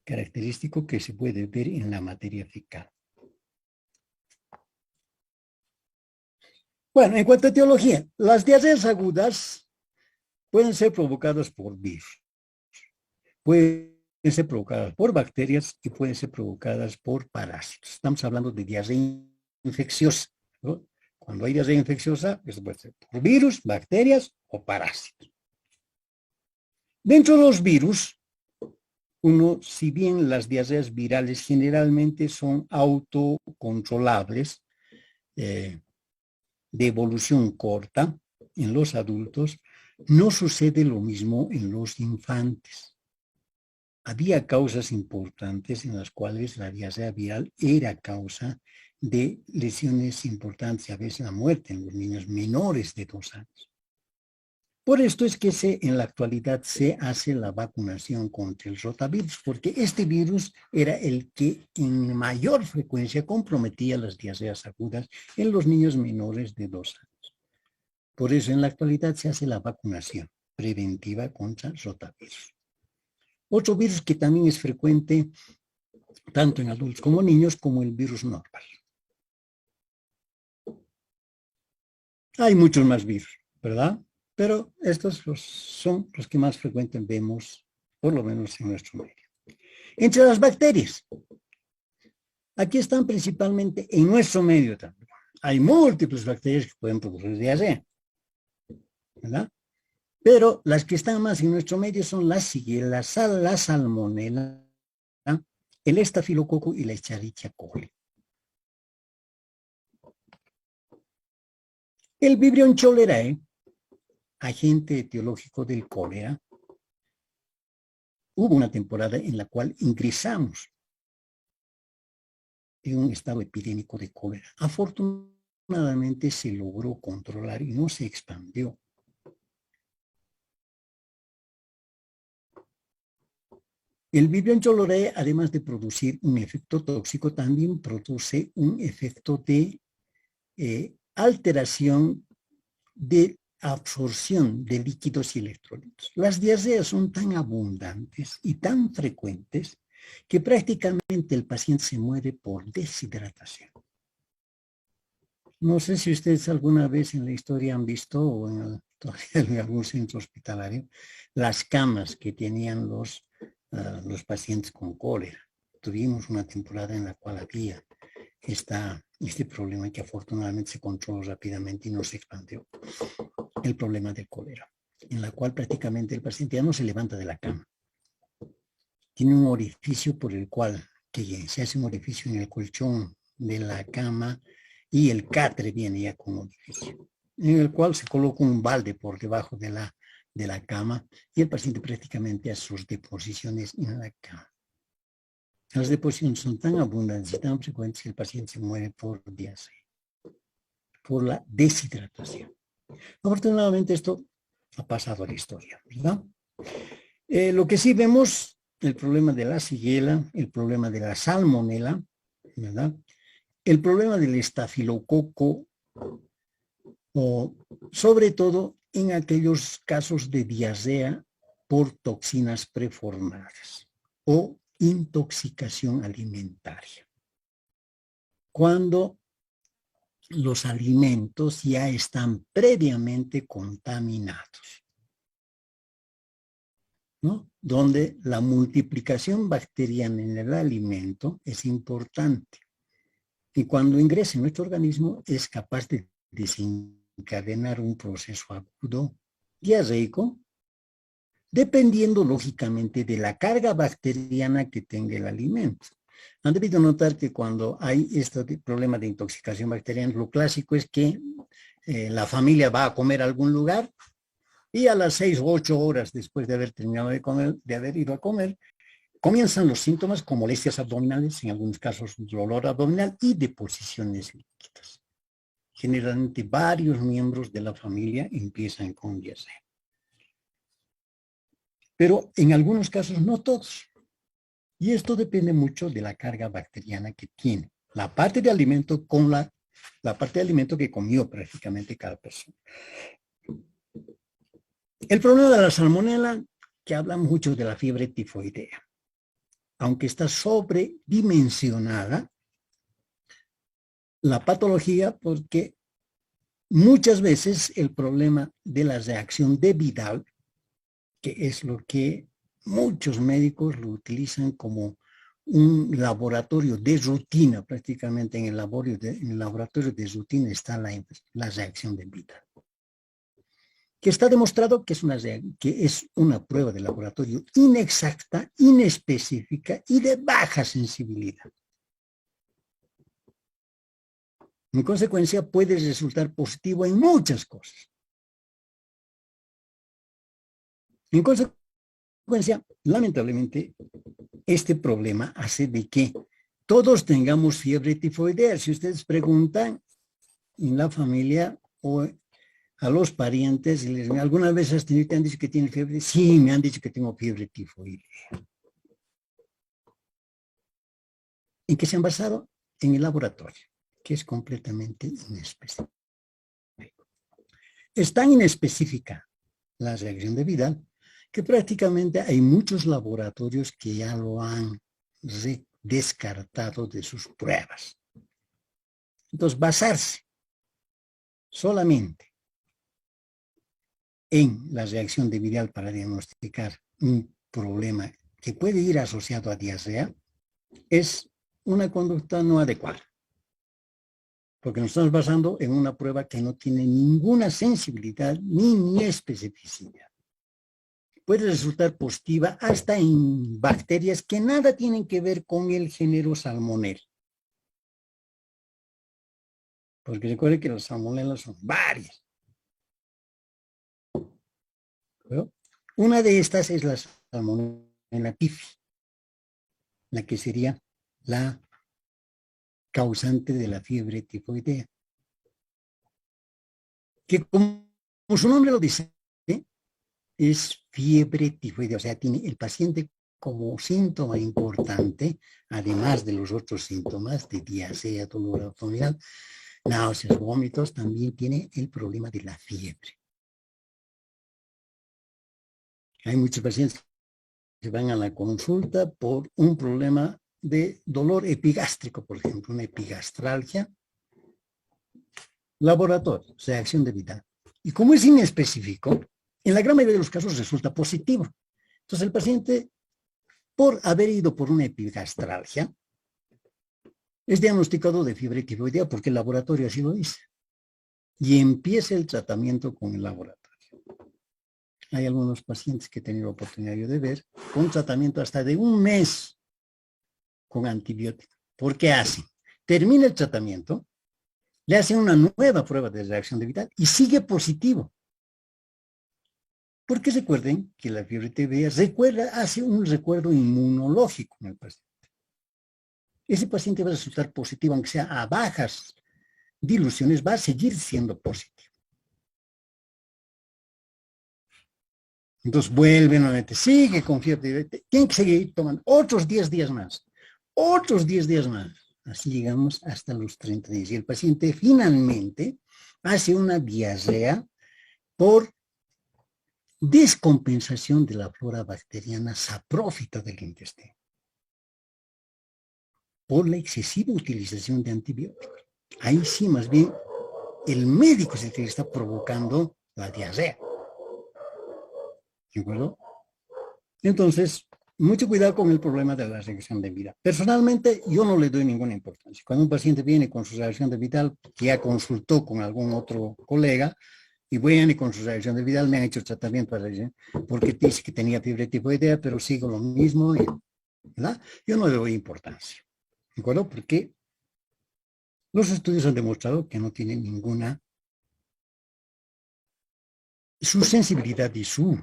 característico que se puede ver en la materia fecal. Bueno, en cuanto a etiología, las diarreas agudas pueden ser provocadas por virus. Pueden ser provocadas por bacterias y pueden ser provocadas por parásitos. Estamos hablando de diarrea infecciosa, ¿no? Cuando hay diarrea infecciosa, esto puede ser por virus, bacterias o parásitos. Dentro de los virus, si bien las diarreas virales generalmente son autocontrolables, de evolución corta en los adultos, no sucede lo mismo en los infantes. Había causas importantes en las cuales la diarrea viral era causa de lesiones importantes, a veces la muerte en los niños menores de 2 años. Por esto es que en la actualidad se hace la vacunación contra el rotavirus, porque este virus era el que en mayor frecuencia comprometía las diarreas agudas en los niños menores de 2 años. Por eso en la actualidad se hace la vacunación preventiva contra rotavirus. Otro virus que también es frecuente tanto en adultos como niños, como el virus normal. Hay muchos más virus, ¿verdad? Pero estos son los que más frecuentemente vemos, por lo menos en nuestro medio. Entre las bacterias, aquí están principalmente en nuestro medio también. Hay múltiples bacterias que pueden producir diarrea, ¿verdad? Pero las que están más en nuestro medio son la salmonela, el estafilococo y la Escherichia coli. El Vibrio cholerae, agente etiológico del cólera, hubo una temporada en la cual ingresamos en un estado epidémico de cólera. Afortunadamente se logró controlar y no se expandió. El Vibrio incolore, además de producir un efecto tóxico, también produce un efecto de alteración de absorción de líquidos y electrolitos. Las diarreas son tan abundantes y tan frecuentes que prácticamente el paciente se muere por deshidratación. No sé si ustedes alguna vez en la historia han visto, o en algún centro hospitalario, las camas que tenían los pacientes con cólera. Tuvimos una temporada en la cual había este problema que afortunadamente se controló rápidamente y no se expandió. El problema del cólera, en la cual prácticamente el paciente ya no se levanta de la cama. Tiene un orificio por el cual, que se hace un orificio en el colchón de la cama y el catre viene ya con orificio, en el cual se coloca un balde por debajo de la cama y el paciente prácticamente hace sus deposiciones en la cama. Las deposiciones son tan abundantes y tan frecuentes que el paciente se muere por diarrea, por la deshidratación. Afortunadamente esto ha pasado a la historia, ¿verdad? Lo que sí vemos, el problema de la shigella, el problema de la salmonela, ¿verdad? El problema del estafilococo, o sobre todo en aquellos casos de diarrea por toxinas preformadas o intoxicación alimentaria. Cuando los alimentos ya están previamente contaminados, ¿no? Donde la multiplicación bacteriana en el alimento es importante. Y cuando ingresa en nuestro organismo es capaz de desencadenar un proceso agudo diarreico, dependiendo lógicamente de la carga bacteriana que tenga el alimento. Han debido notar que cuando hay este problema de intoxicación bacteriana, lo clásico es que la familia va a comer a algún lugar y a las 6 o 8 horas después de haber terminado de comer, de haber ido a comer, comienzan los síntomas con molestias abdominales, en algunos casos dolor abdominal y deposiciones líquidas. Generalmente varios miembros de la familia empiezan con diarrea. Pero en algunos casos no todos. Y esto depende mucho de la carga bacteriana que tiene la parte de alimento con la parte de alimento que comió prácticamente cada persona. El problema de la salmonela, que habla mucho de la fiebre tifoidea, aunque está sobredimensionada la patología, porque muchas veces el problema de la reacción de Vidal, que es lo que muchos médicos lo utilizan como un laboratorio de rutina, prácticamente en el laboratorio de rutina está la reacción de Vidal, que está demostrado que es una prueba de laboratorio inexacta, inespecífica y de baja sensibilidad. En consecuencia, puede resultar positivo en muchas cosas. En consecuencia, lamentablemente, este problema hace de que todos tengamos fiebre tifoidea. Si ustedes preguntan en la familia o a los parientes, y les dicen, ¿alguna vez te han dicho que tienes fiebre? Sí, me han dicho que tengo fiebre tifoidea. ¿En qué se han basado? En el laboratorio, que es completamente inespecífico. Es tan inespecífica la reacción de Vidal que prácticamente hay muchos laboratorios que ya lo han descartado de sus pruebas. Entonces, basarse solamente en la reacción de Vidal para diagnosticar un problema que puede ir asociado a diarrea es una conducta no adecuada. Porque nos estamos basando en una prueba que no tiene ninguna sensibilidad ni especificidad. Puede resultar positiva hasta en bacterias que nada tienen que ver con el género Salmonella. Porque recuerden que las salmonelas son varias. ¿No? Una de estas es la Salmonella typhi, la que sería la causante de la fiebre tifoidea. Que como su nombre lo dice, es fiebre tifoidea, o sea, el paciente como síntoma importante, además de los otros síntomas de diarrea, dolor abdominal, náuseas, vómitos, también tiene el problema de la fiebre. Hay muchos pacientes que van a la consulta por un problema de dolor epigástrico, por ejemplo, una epigastralgia. Laboratorio, reacción de Vidal. Y como es inespecífico, en la gran mayoría de los casos resulta positivo. Entonces el paciente, por haber ido por una epigastralgia, es diagnosticado de fiebre tifoidea porque el laboratorio así lo dice. Y empieza el tratamiento con el laboratorio. Hay algunos pacientes que he tenido la oportunidad de ver con tratamiento hasta de un mes con antibiótico. ¿Por qué hacen? Termina el tratamiento, le hacen una nueva prueba de reacción de Vidal y sigue positivo. Porque recuerden que la fiebre tifoidea hace un recuerdo inmunológico en el paciente. Ese paciente va a resultar positivo, aunque sea a bajas diluciones, va a seguir siendo positivo. Entonces vuelve nuevamente, sigue con fiebre, tiene que seguir tomando otros 10 días más, otros 10 días más. Así llegamos hasta los 30 días. Y el paciente finalmente hace una diarrea por descompensación de la flora bacteriana saprófita del intestino, por la excesiva utilización de antibióticos. Ahí sí, más bien, el médico es el que le está provocando la diarrea. ¿De acuerdo? Entonces, mucho cuidado con el problema de la reacción de Vidal. Personalmente, yo no le doy ninguna importancia. Cuando un paciente viene con su reacción de Vidal, que ya consultó con algún otro colega, y viene con su reacción de Vidal, me han hecho tratamiento porque dice que tenía fiebre tifoidea, pero sigo lo mismo, ¿verdad? Yo no le doy importancia. ¿De acuerdo? Porque los estudios han demostrado que no tiene ninguna... Su sensibilidad y su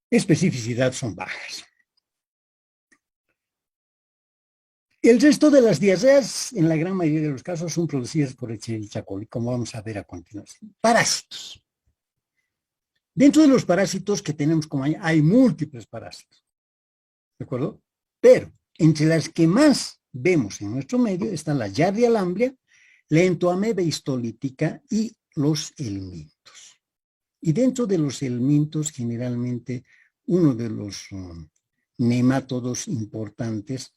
especificidad son bajas. El resto de las diarreas, en la gran mayoría de los casos, son producidas por Escherichia coli, como vamos a ver a continuación. Parásitos. Dentro de los parásitos que tenemos como hay múltiples parásitos. ¿De acuerdo? Pero entre las que más vemos en nuestro medio están la Giardia lamblia, la Entoameba histolítica y los helmintos. Y dentro de los helmintos, generalmente, uno de los nemátodos importantes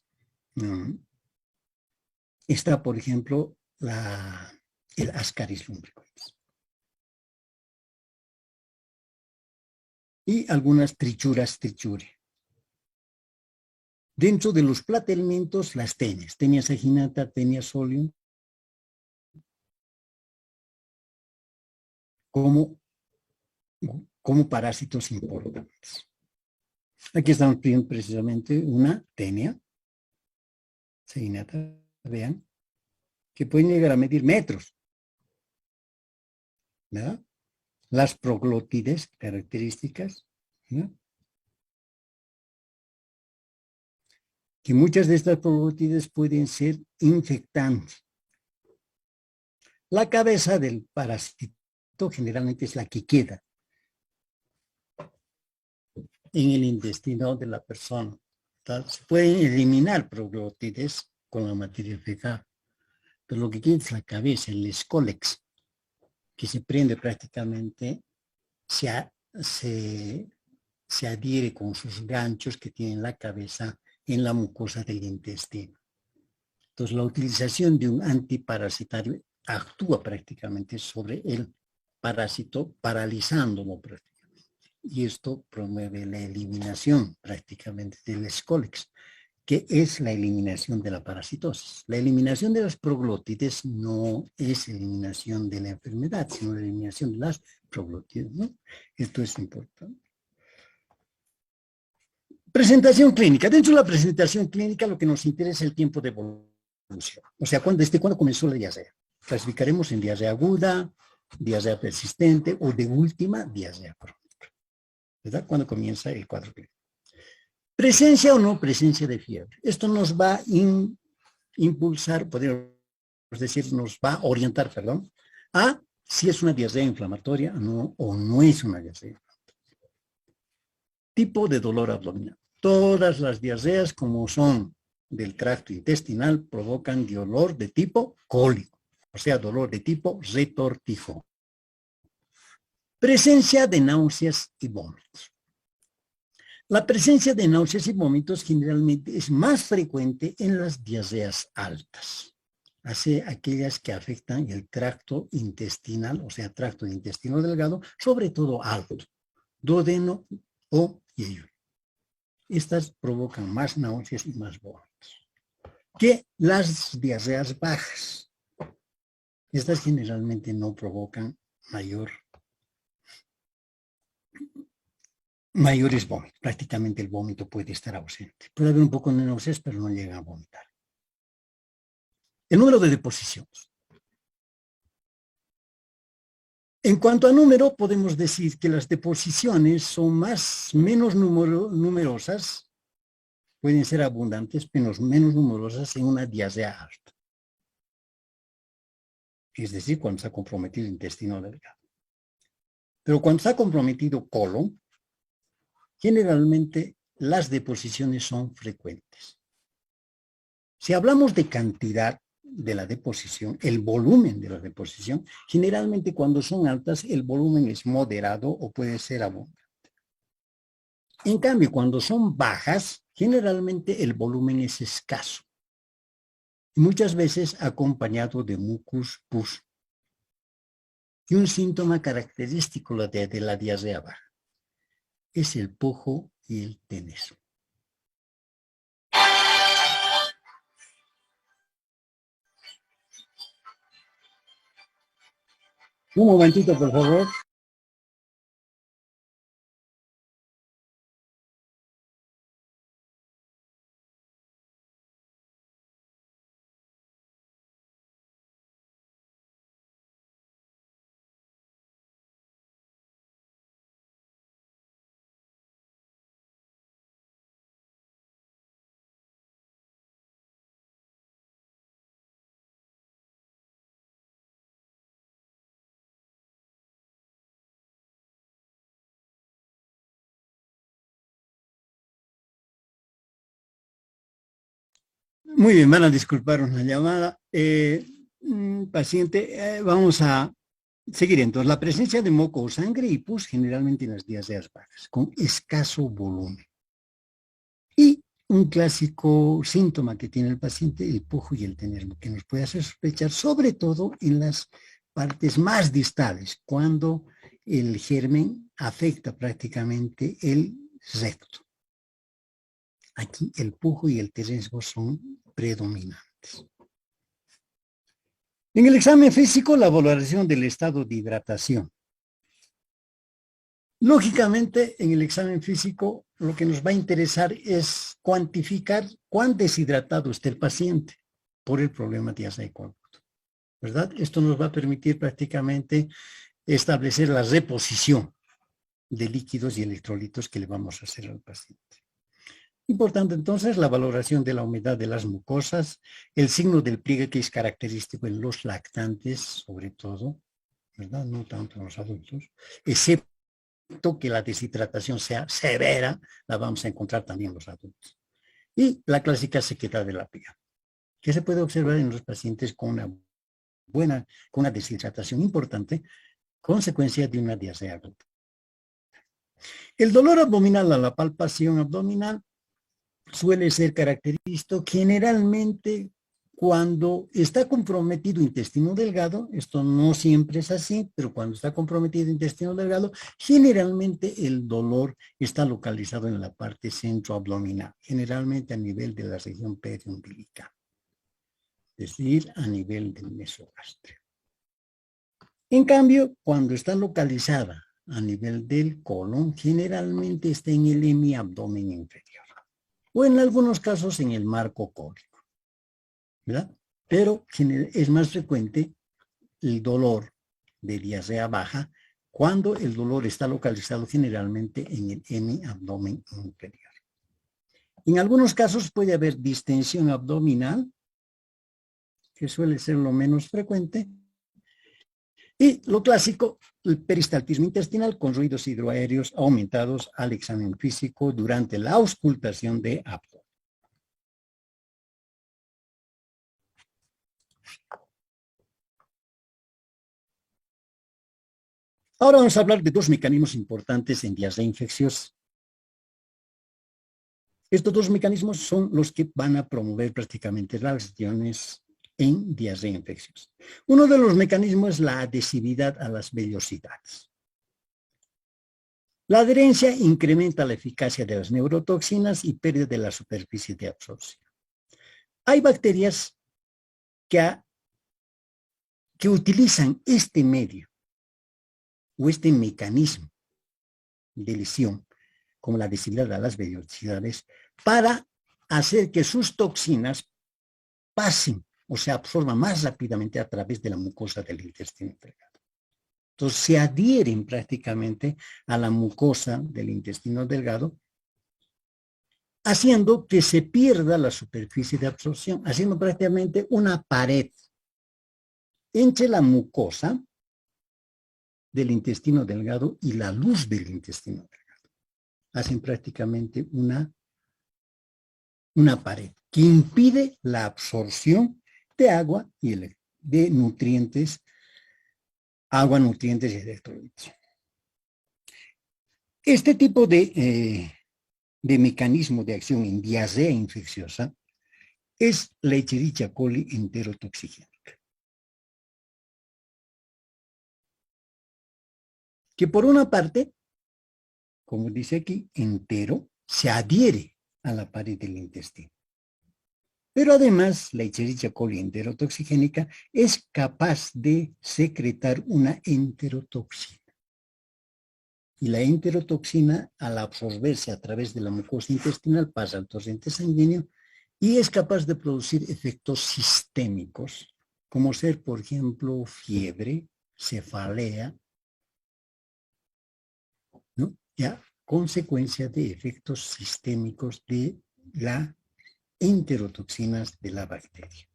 está, por ejemplo, el Ascaris lumbricoides. Y algunas trichuras trichurae. Dentro de los platelmintos, las tenias, tenia saginata, tenia solium, como parásitos importantes. Aquí estamos viendo precisamente una tenia saginata, vean, que pueden llegar a medir metros, ¿verdad? Las proglotides características, ¿verdad? Que muchas de estas proglotides pueden ser infectantes. La cabeza del parásito generalmente es la que queda en el intestino de la persona. Entonces, se pueden eliminar proglotides con la materia fecal, pero lo que queda es la cabeza, el escólex, que se prende prácticamente, se adhiere con sus ganchos que tiene la cabeza en la mucosa del intestino. Entonces, la utilización de un antiparasitario actúa prácticamente sobre el parásito, paralizándolo prácticamente. Y esto promueve la eliminación prácticamente del escólex, que es la eliminación de la parasitosis. La eliminación de las proglotides no es eliminación de la enfermedad, sino la eliminación de las proglotides, ¿no? Esto es importante. Presentación clínica. Dentro de la presentación clínica lo que nos interesa es el tiempo de evolución. O sea, desde cuándo comenzó la diarrea. Clasificaremos en diarrea aguda, diarrea persistente o de última diarrea crónica. ¿Verdad? Cuando comienza el cuadro clínico. Presencia o no presencia de fiebre. Esto nos va a impulsar, podríamos decir, nos va a orientar, perdón, a si es una diarrea inflamatoria o no es una diarrea inflamatoria. Tipo de dolor abdominal. Todas las diarreas, como son del tracto intestinal, provocan dolor de tipo cólico, o sea, dolor de tipo retortijo. Presencia de náuseas y vómitos. La presencia de náuseas y vómitos generalmente es más frecuente en las diarreas altas, así aquellas que afectan el tracto intestinal, o sea, tracto de intestino delgado, sobre todo alto, duodeno o yeyuno. Estas provocan más náuseas y más vómitos que las diarreas bajas. Estas generalmente no provocan mayores vómitos. Prácticamente el vómito puede estar ausente. Puede haber un poco de náuseas, pero no llega a vomitar. El número de deposiciones. En cuanto a número, podemos decir que las deposiciones son menos numerosas, pueden ser abundantes, pero menos numerosas en una diarrea alta. Es decir, cuando está comprometido el intestino delgado. Pero cuando está comprometido colon, generalmente las deposiciones son frecuentes. Si hablamos de cantidad de la deposición, el volumen de la deposición, generalmente cuando son altas el volumen es moderado o puede ser abundante. En cambio, cuando son bajas, generalmente el volumen es escaso. Muchas veces acompañado de mucus pus. Y un síntoma característico de la diarrea baja es el pujo y el tenesmo. Un momentito, por favor. Muy bien, van a disculpar una llamada. Paciente, vamos a seguir. Entonces, la presencia de moco o sangre y pus generalmente en las diarreas bajas, con escaso volumen. Y un clásico síntoma que tiene el paciente, el pujo y el tenesmo, que nos puede hacer sospechar, sobre todo en las partes más distales, cuando el germen afecta prácticamente el recto. Aquí el pujo y el tenesmo son predominantes. En el examen físico, la valoración del estado de hidratación. Lógicamente, en el examen físico, lo que nos va a interesar es cuantificar cuán deshidratado está el paciente por el problema de diarrea y cólicos, ¿verdad? Esto nos va a permitir prácticamente establecer la reposición de líquidos y electrolitos que le vamos a hacer al paciente. Importante entonces la valoración de la humedad de las mucosas, el signo del pliegue que es característico en los lactantes, sobre todo, ¿verdad? No tanto en los adultos, excepto que la deshidratación sea severa, la vamos a encontrar también en los adultos. Y la clásica sequedad de la piel, que se puede observar en los pacientes con una deshidratación importante, consecuencia de una diarrea aguda. El dolor abdominal a la palpación abdominal suele ser característico generalmente cuando está comprometido intestino delgado. Esto no siempre es así, pero cuando está comprometido intestino delgado, generalmente el dolor está localizado en la parte centroabdominal, generalmente a nivel de la región periumbilical, es decir, a nivel del mesogastrio. En cambio, cuando está localizada a nivel del colon, generalmente está en el hemiabdomen inferior, o en algunos casos en el marco cólico, ¿verdad? Pero es más frecuente el dolor de diarrea baja cuando el dolor está localizado generalmente en el hemiabdomen inferior. En algunos casos puede haber distensión abdominal, que suele ser lo menos frecuente, Y lo clásico, el peristaltismo intestinal con ruidos hidroaéreos aumentados al examen físico durante la auscultación de abdomen. Ahora vamos a hablar de dos mecanismos importantes en diarrea infecciosa. Estos dos mecanismos son los que van a promover prácticamente las lesiones en diarrea infecciosa. Uno de los mecanismos es la adhesividad a las vellosidades. La adherencia incrementa la eficacia de las neurotoxinas y pérdida de la superficie de absorción. Hay bacterias que utilizan este medio o este mecanismo de lesión, como la adhesividad a las vellosidades, para hacer que sus toxinas pasen o se absorban más rápidamente a través de la mucosa del intestino delgado. Entonces se adhieren prácticamente a la mucosa del intestino delgado, haciendo que se pierda la superficie de absorción, haciendo prácticamente una pared entre la mucosa del intestino delgado y la luz del intestino delgado. Hacen prácticamente una pared que impide la absorción de agua y de nutrientes, agua, nutrientes y electrolitos. Este tipo de mecanismo de acción en diarrea infecciosa es la Escherichia coli enterotoxigénica, que por una parte, como dice aquí, entero, se adhiere a la pared del intestino. Pero además, la Escherichia coli enterotoxigénica es capaz de secretar una enterotoxina. Y la enterotoxina, al absorberse a través de la mucosa intestinal, pasa al torrente sanguíneo y es capaz de producir efectos sistémicos, como ser, por ejemplo, fiebre, cefalea, ¿no? Ya, consecuencia de efectos sistémicos de la enterotoxinas de la bacteria.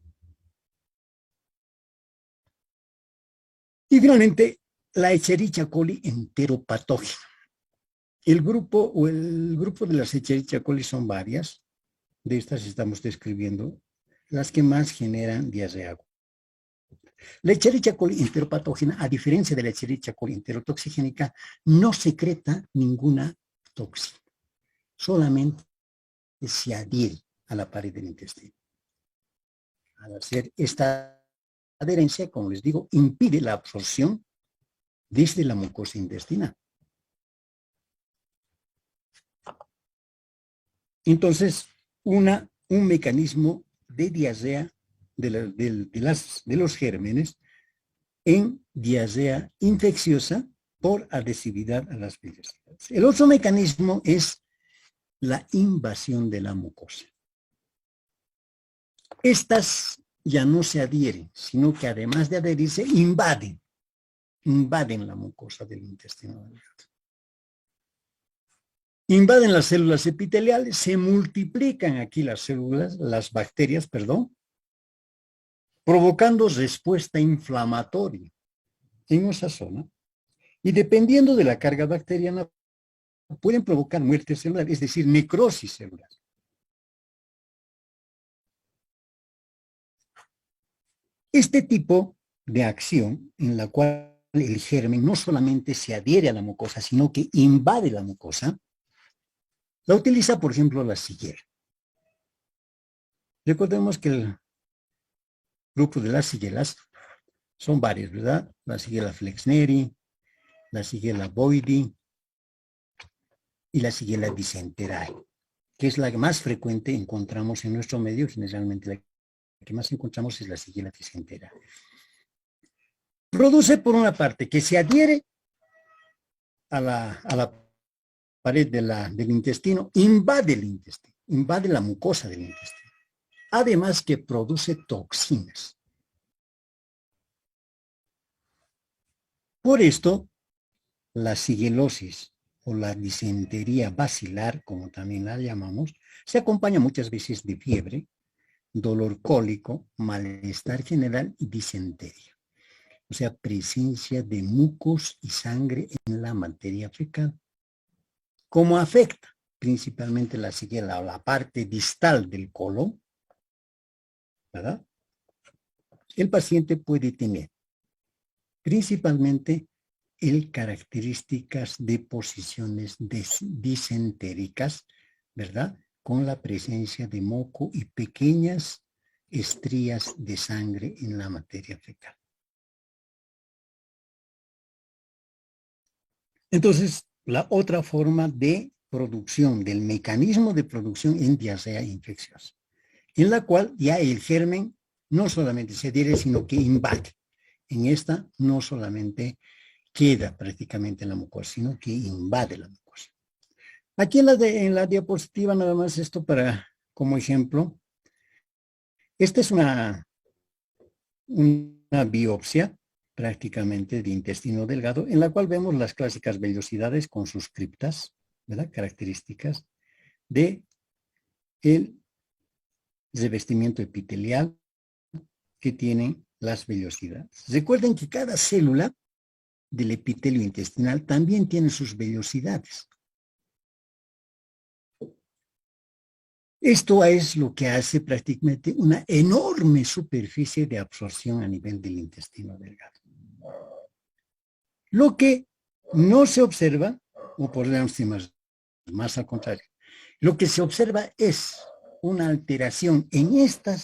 Y finalmente, la Escherichia coli enteropatógena. El grupo de las Escherichia coli son varias. De estas estamos describiendo las que más generan diarrea aguda. La Escherichia coli enteropatógena, a diferencia de la Escherichia coli enterotoxigénica, no secreta ninguna toxina. Solamente se adhiere a la pared del intestino. Al hacer esta adherencia, como les digo, impide la absorción desde la mucosa intestinal. Entonces, un mecanismo de diarrea de los gérmenes en diarrea infecciosa por adhesividad a las vellosidades. El otro mecanismo es la invasión de la mucosa. Estas ya no se adhieren, sino que además de adherirse, invaden la mucosa del intestino delgado. Invaden las células epiteliales, se multiplican aquí las bacterias, provocando respuesta inflamatoria en esa zona. Y dependiendo de la carga bacteriana, pueden provocar muerte celular, es decir, necrosis celular. Este tipo de acción en la cual el germen no solamente se adhiere a la mucosa, sino que invade la mucosa, la utiliza, por ejemplo, la Shigella. Recordemos que el grupo de las Shigellas son varios, ¿verdad? La Shigella flexneri, la Shigella boydii y la Shigella dysenteriae, que es la que más frecuente encontramos en nuestro medio. Generalmente la que más encontramos es la Shigella dysenteriae. Produce, por una parte, que se adhiere a la pared del intestino, invade el intestino, invade la mucosa del intestino. Además que produce toxinas. Por esto, la shigellosis o la disentería bacilar, como también la llamamos, se acompaña muchas veces de fiebre, dolor cólico, malestar general y disentería. o sea, presencia de mucos y sangre en la materia fecal. ¿Cómo afecta? Principalmente la parte distal del colon, ¿verdad? El paciente puede tener principalmente características de posiciones disentéricas, ¿verdad? Con la presencia de moco y pequeñas estrías de sangre en la materia fecal. Entonces, la otra forma de producción, del mecanismo de producción en diarrea infecciosa, en la cual ya el germen no solamente se adhiere, sino que invade. En esta no solamente queda prácticamente en la mucosa, sino que invade la mucosa. Aquí en la diapositiva nada más esto como ejemplo. Esta es una biopsia prácticamente de intestino delgado, en la cual vemos las clásicas vellosidades con sus criptas, ¿verdad? Características de el revestimiento epitelial que tienen las vellosidades. Recuerden que cada célula del epitelio intestinal también tiene sus vellosidades. Esto es lo que hace prácticamente una enorme superficie de absorción a nivel del intestino delgado. Lo que no se observa, o por más al contrario, lo que se observa es una alteración en esta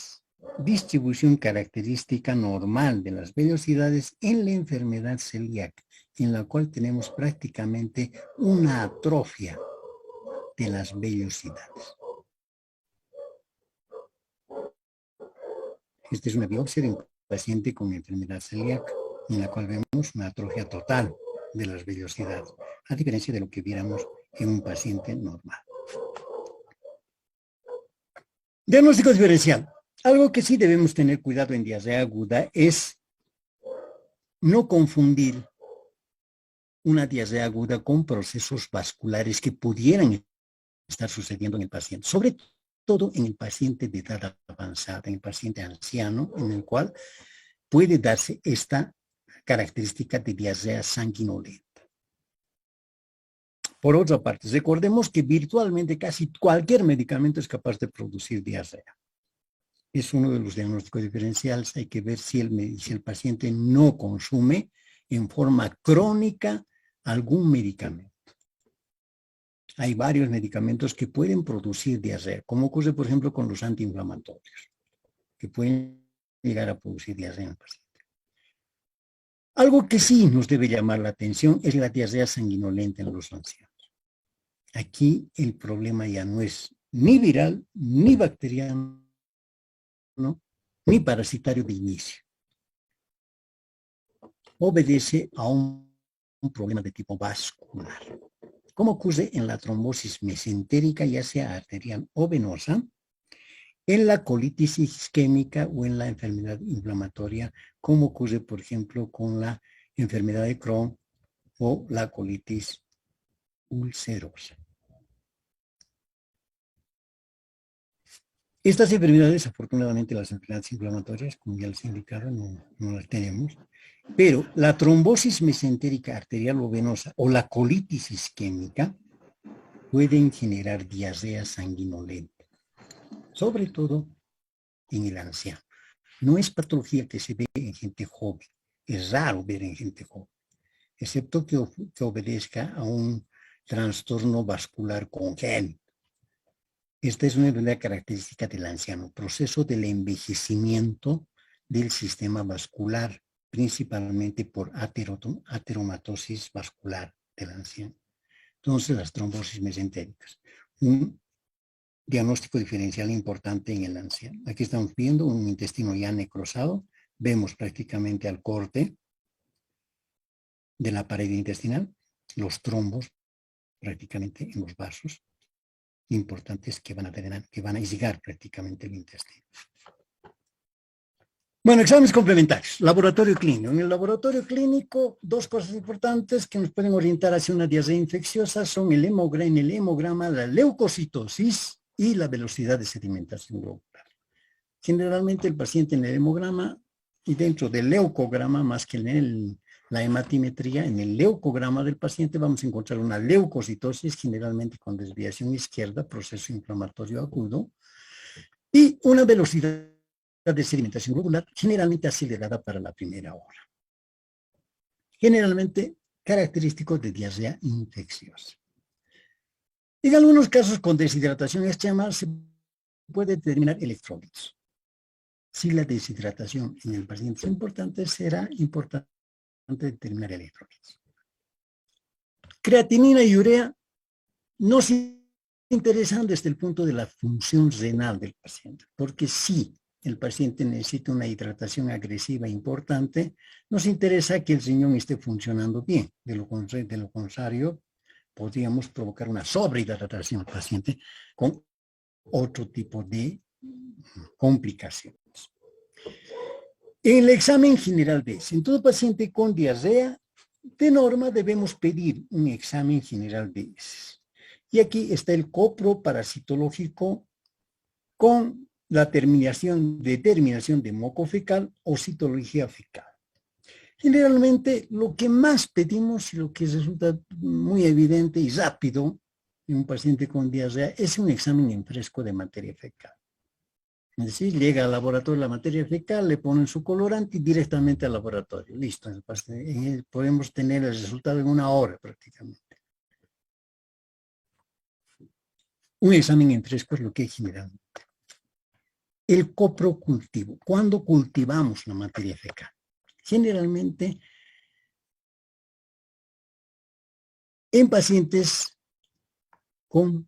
distribución característica normal de las vellosidades en la enfermedad celíaca, en la cual tenemos prácticamente una atrofia de las vellosidades. Esta es una biopsia de un paciente con enfermedad celíaca, en la cual vemos una atrofia total de las vellosidades, a diferencia de lo que viéramos en un paciente normal. Diagnóstico diferencial. Algo que sí debemos tener cuidado en diarrea aguda es no confundir una diarrea aguda con procesos vasculares que pudieran estar sucediendo en el paciente, sobre todo en el paciente de edad avanzada, en el paciente anciano, en el cual puede darse esta característica de diarrea sanguinolenta. Por otra parte, recordemos que virtualmente casi cualquier medicamento es capaz de producir diarrea. Es uno de los diagnósticos diferenciales. Hay que ver si el paciente no consume en forma crónica algún medicamento. Hay varios medicamentos que pueden producir diarrea, como ocurre, por ejemplo, con los antiinflamatorios, que pueden llegar a producir diarrea en el paciente. Algo que sí nos debe llamar la atención es la diarrea sanguinolenta en los ancianos. Aquí el problema ya no es ni viral, ni bacteriano, ni parasitario de inicio. Obedece a un problema de tipo vascular. ¿Cómo ocurre en la trombosis mesentérica, ya sea arterial o venosa, en la colitis isquémica o en la enfermedad inflamatoria, como ocurre, por ejemplo, con la enfermedad de Crohn o la colitis ulcerosa? Estas enfermedades, afortunadamente, las enfermedades inflamatorias, como ya les he indicado, no las tenemos, pero la trombosis mesentérica arterial o venosa o la colitis isquémica pueden generar diarrea sanguinolenta, sobre todo en el anciano. No es patología que se ve en gente joven, es raro ver en gente joven, excepto que obedezca a un trastorno vascular congénito. Esta es una enfermedad característica del anciano, proceso del envejecimiento del sistema vascular, principalmente por ateromatosis vascular del anciano. Entonces, las trombosis mesentéricas. Un diagnóstico diferencial importante en el anciano. Aquí estamos viendo un intestino ya necrosado. Vemos prácticamente al corte de la pared intestinal, los trombos prácticamente en los vasos importantes que van a irrigar prácticamente el intestino. Bueno, exámenes complementarios. Laboratorio clínico. En el laboratorio clínico, dos cosas importantes que nos pueden orientar hacia una diarrea infecciosa son en el hemograma, la leucocitosis y la velocidad de sedimentación globular. Generalmente el paciente en el hemograma y dentro del leucograma, más que en la hematimetría, en el leucograma del paciente vamos a encontrar una leucocitosis, generalmente con desviación izquierda, proceso inflamatorio agudo, y una velocidad de sedimentación globular generalmente acelerada para la primera hora. Generalmente característico de diarrea infecciosa. En algunos casos con deshidratación extrema se puede determinar electrolitos. Si la deshidratación en el paciente es importante, será importante determinar electrolitos. Creatinina y urea nos interesan desde el punto de la función renal del paciente, porque si el paciente necesita una hidratación agresiva importante, nos interesa que el riñón esté funcionando bien. De lo contrario, podríamos provocar una sobrehidratación al paciente con otro tipo de complicaciones. En el examen general de en todo paciente con diarrea, de norma debemos pedir un examen general de heces. Y aquí está el copro parasitológico con la determinación de moco fecal o citología fecal. Generalmente lo que más pedimos y lo que resulta muy evidente y rápido en un paciente con diarrea es un examen en fresco de materia fecal. Es decir, llega al laboratorio la materia fecal, le ponen su colorante y directamente al laboratorio. Listo, podemos tener el resultado en 1 hora prácticamente. Un examen en fresco es lo que es generalmente. El coprocultivo. ¿Cuándo cultivamos la materia fecal? Generalmente en pacientes con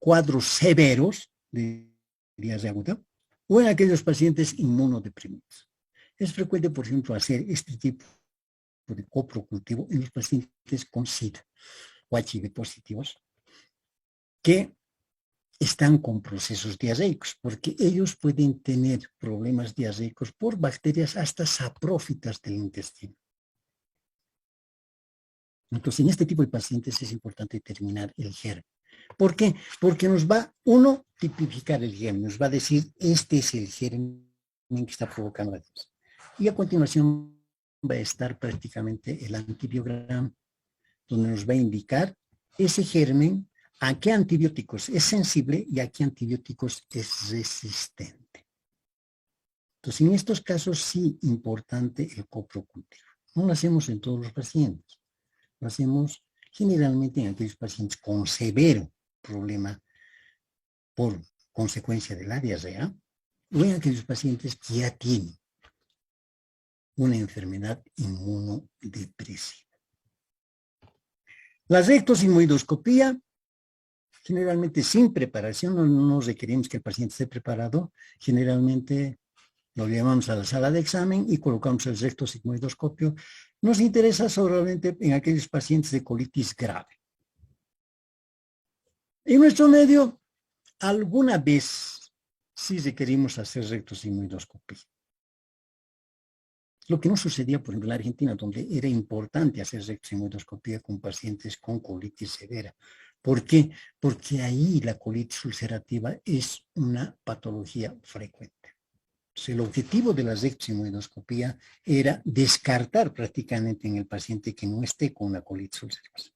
cuadros severos de diarrea aguda o en aquellos pacientes inmunodeprimidos. Es frecuente, por ejemplo, hacer este tipo de coprocultivo en los pacientes con SIDA o HIV positivos que están con procesos diarreicos, porque ellos pueden tener problemas diarreicos por bacterias hasta saprófitas del intestino. Entonces, en este tipo de pacientes es importante determinar el germen. ¿Por qué? Porque nos va, uno, tipificar el germen, nos va a decir, este es el germen que está provocando la diarrea. Y a continuación va a estar prácticamente el antibiograma, donde nos va a indicar ese germen, a qué antibióticos es sensible y a qué antibióticos es resistente. Entonces, en estos casos sí importante el coprocultivo. No lo hacemos en todos los pacientes. Lo hacemos generalmente en aquellos pacientes con severo problema por consecuencia de la diarrea o en aquellos pacientes que ya tienen una enfermedad inmunodepresiva. La rectosigmoidoscopía, generalmente sin preparación, no requerimos que el paciente esté preparado, generalmente lo llevamos a la sala de examen y colocamos el rectosigmoidoscopio. Nos interesa solamente en aquellos pacientes de colitis grave. En nuestro medio, alguna vez sí requerimos hacer rectosigmoidoscopía. Lo que no sucedía, por ejemplo, en la Argentina, donde era importante hacer rectosigmoidoscopía con pacientes con colitis severa. ¿Por qué? Porque ahí la colitis ulcerativa es una patología frecuente. Entonces, el objetivo de la rectosigmoidoscopía era descartar prácticamente en el paciente que no esté con una colitis ulcerosa.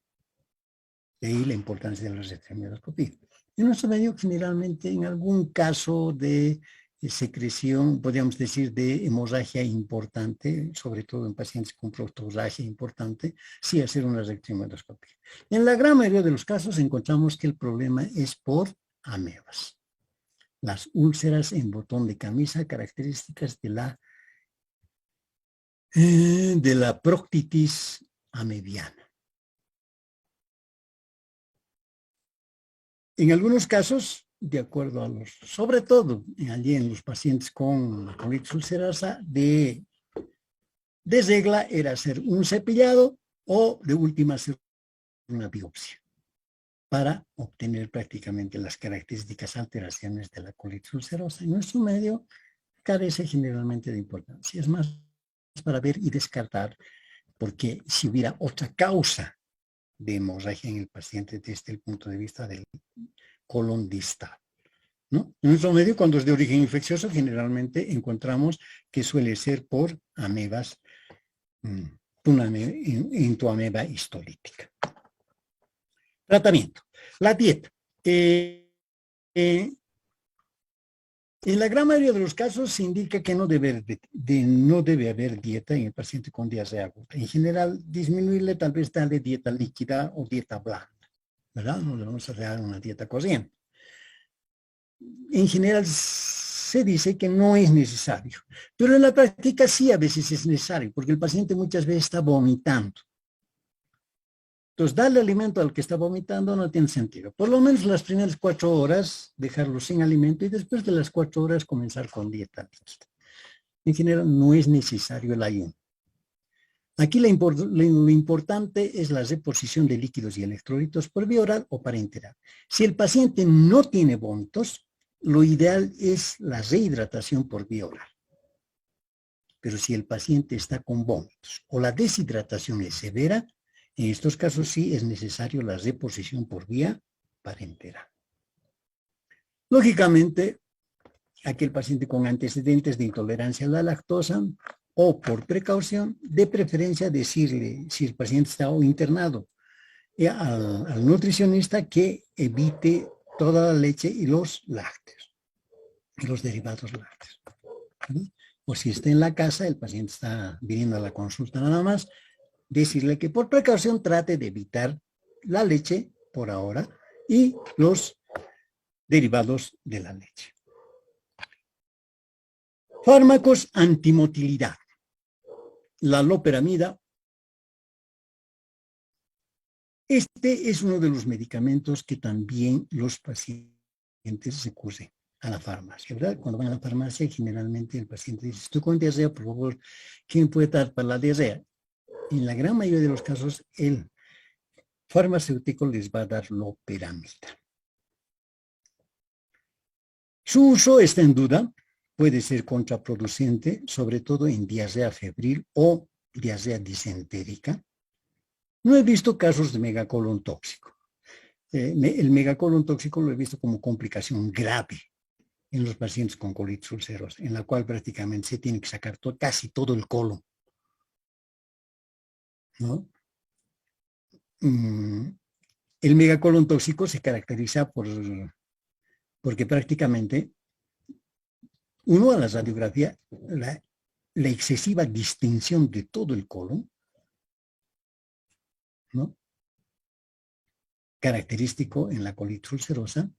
De ahí la importancia de la rectosigmoidoscopía. En nuestro medio, generalmente, en algún caso de secreción, podríamos decir, de hemorragia importante, sobre todo en pacientes con proctorragia importante, sí hacer una rectosigmoidoscopía. En la gran mayoría de los casos encontramos que el problema es por amebas. Las úlceras en botón de camisa, características de la proctitis amebiana. En algunos casos, de acuerdo a los, sobre todo allí en los pacientes con colitis ulcerosa, de regla era hacer un cepillado o de última hacer una biopsia para obtener prácticamente las características alteraciones de la colitis ulcerosa. En nuestro medio carece generalmente de importancia. Es más para ver y descartar, porque si hubiera otra causa de hemorragia en el paciente desde el punto de vista del colon distal. ¿no? En nuestro medio, cuando es de origen infeccioso, generalmente encontramos que suele ser por amebas, intoameba histolítica. Tratamiento. La dieta. En la gran mayoría de los casos se indica que no debe haber dieta en el paciente con diarrea aguda. En general, disminuirle, tal vez darle dieta líquida o dieta blanda, ¿verdad? No le vamos a dar una dieta corriente. En general se dice que no es necesario, pero en la práctica sí a veces es necesario, porque el paciente muchas veces está vomitando. Entonces, darle alimento al que está vomitando no tiene sentido. Por lo menos las primeras 4 horas dejarlo sin alimento y después de las 4 horas comenzar con dieta líquida. En general no es necesario el ayuno. Aquí lo importante es la reposición de líquidos y electrolitos por vía oral o parenteral. Si el paciente no tiene vómitos, lo ideal es la rehidratación por vía oral. Pero si el paciente está con vómitos o la deshidratación es severa, en estos casos sí es necesario la reposición por vía parenteral. Lógicamente, aquel paciente con antecedentes de intolerancia a la lactosa o por precaución, de preferencia decirle, si el paciente está internado, al nutricionista que evite toda la leche y los lácteos, y los derivados lácteos. ¿Sí? O si está en la casa, el paciente está viniendo a la consulta nada más, decirle que por precaución trate de evitar la leche por ahora y los derivados de la leche. Fármacos antimotilidad. La loperamida. Este es uno de los medicamentos que también los pacientes recurren a la farmacia, ¿verdad? Cuando van a la farmacia, generalmente el paciente dice, estoy con diarrea, por favor, ¿quién puede dar para la diarrea? En la gran mayoría de los casos, el farmacéutico les va a dar loperamida. Su uso está en duda, puede ser contraproducente, sobre todo en diarrea febril o diarrea disentérica. No he visto casos de megacolon tóxico. El megacolon tóxico lo he visto como complicación grave en los pacientes con colitis ulcerosa, en la cual prácticamente se tiene que sacar casi todo el colon, ¿no? El megacolon tóxico se caracteriza porque prácticamente uno a la radiografía, la excesiva distensión de todo el colon, ¿no? Característico en la colitis ulcerosa,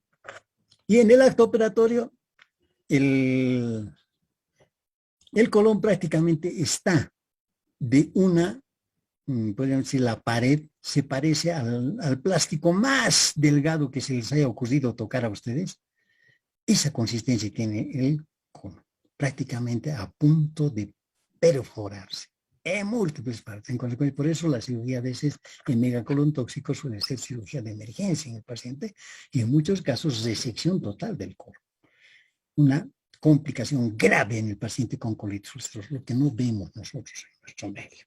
y en el acto operatorio el colon prácticamente está de una, podríamos decir, la pared se parece al plástico más delgado que se les haya ocurrido tocar a ustedes. Esa consistencia tiene el colon, prácticamente a punto de perforarse en múltiples partes. En consecuencia, por eso la cirugía a veces en megacolon tóxico suele ser cirugía de emergencia en el paciente y en muchos casos resección total del colon. Una complicación grave en el paciente con colitis ulcerosa, lo que no vemos nosotros en nuestro medio.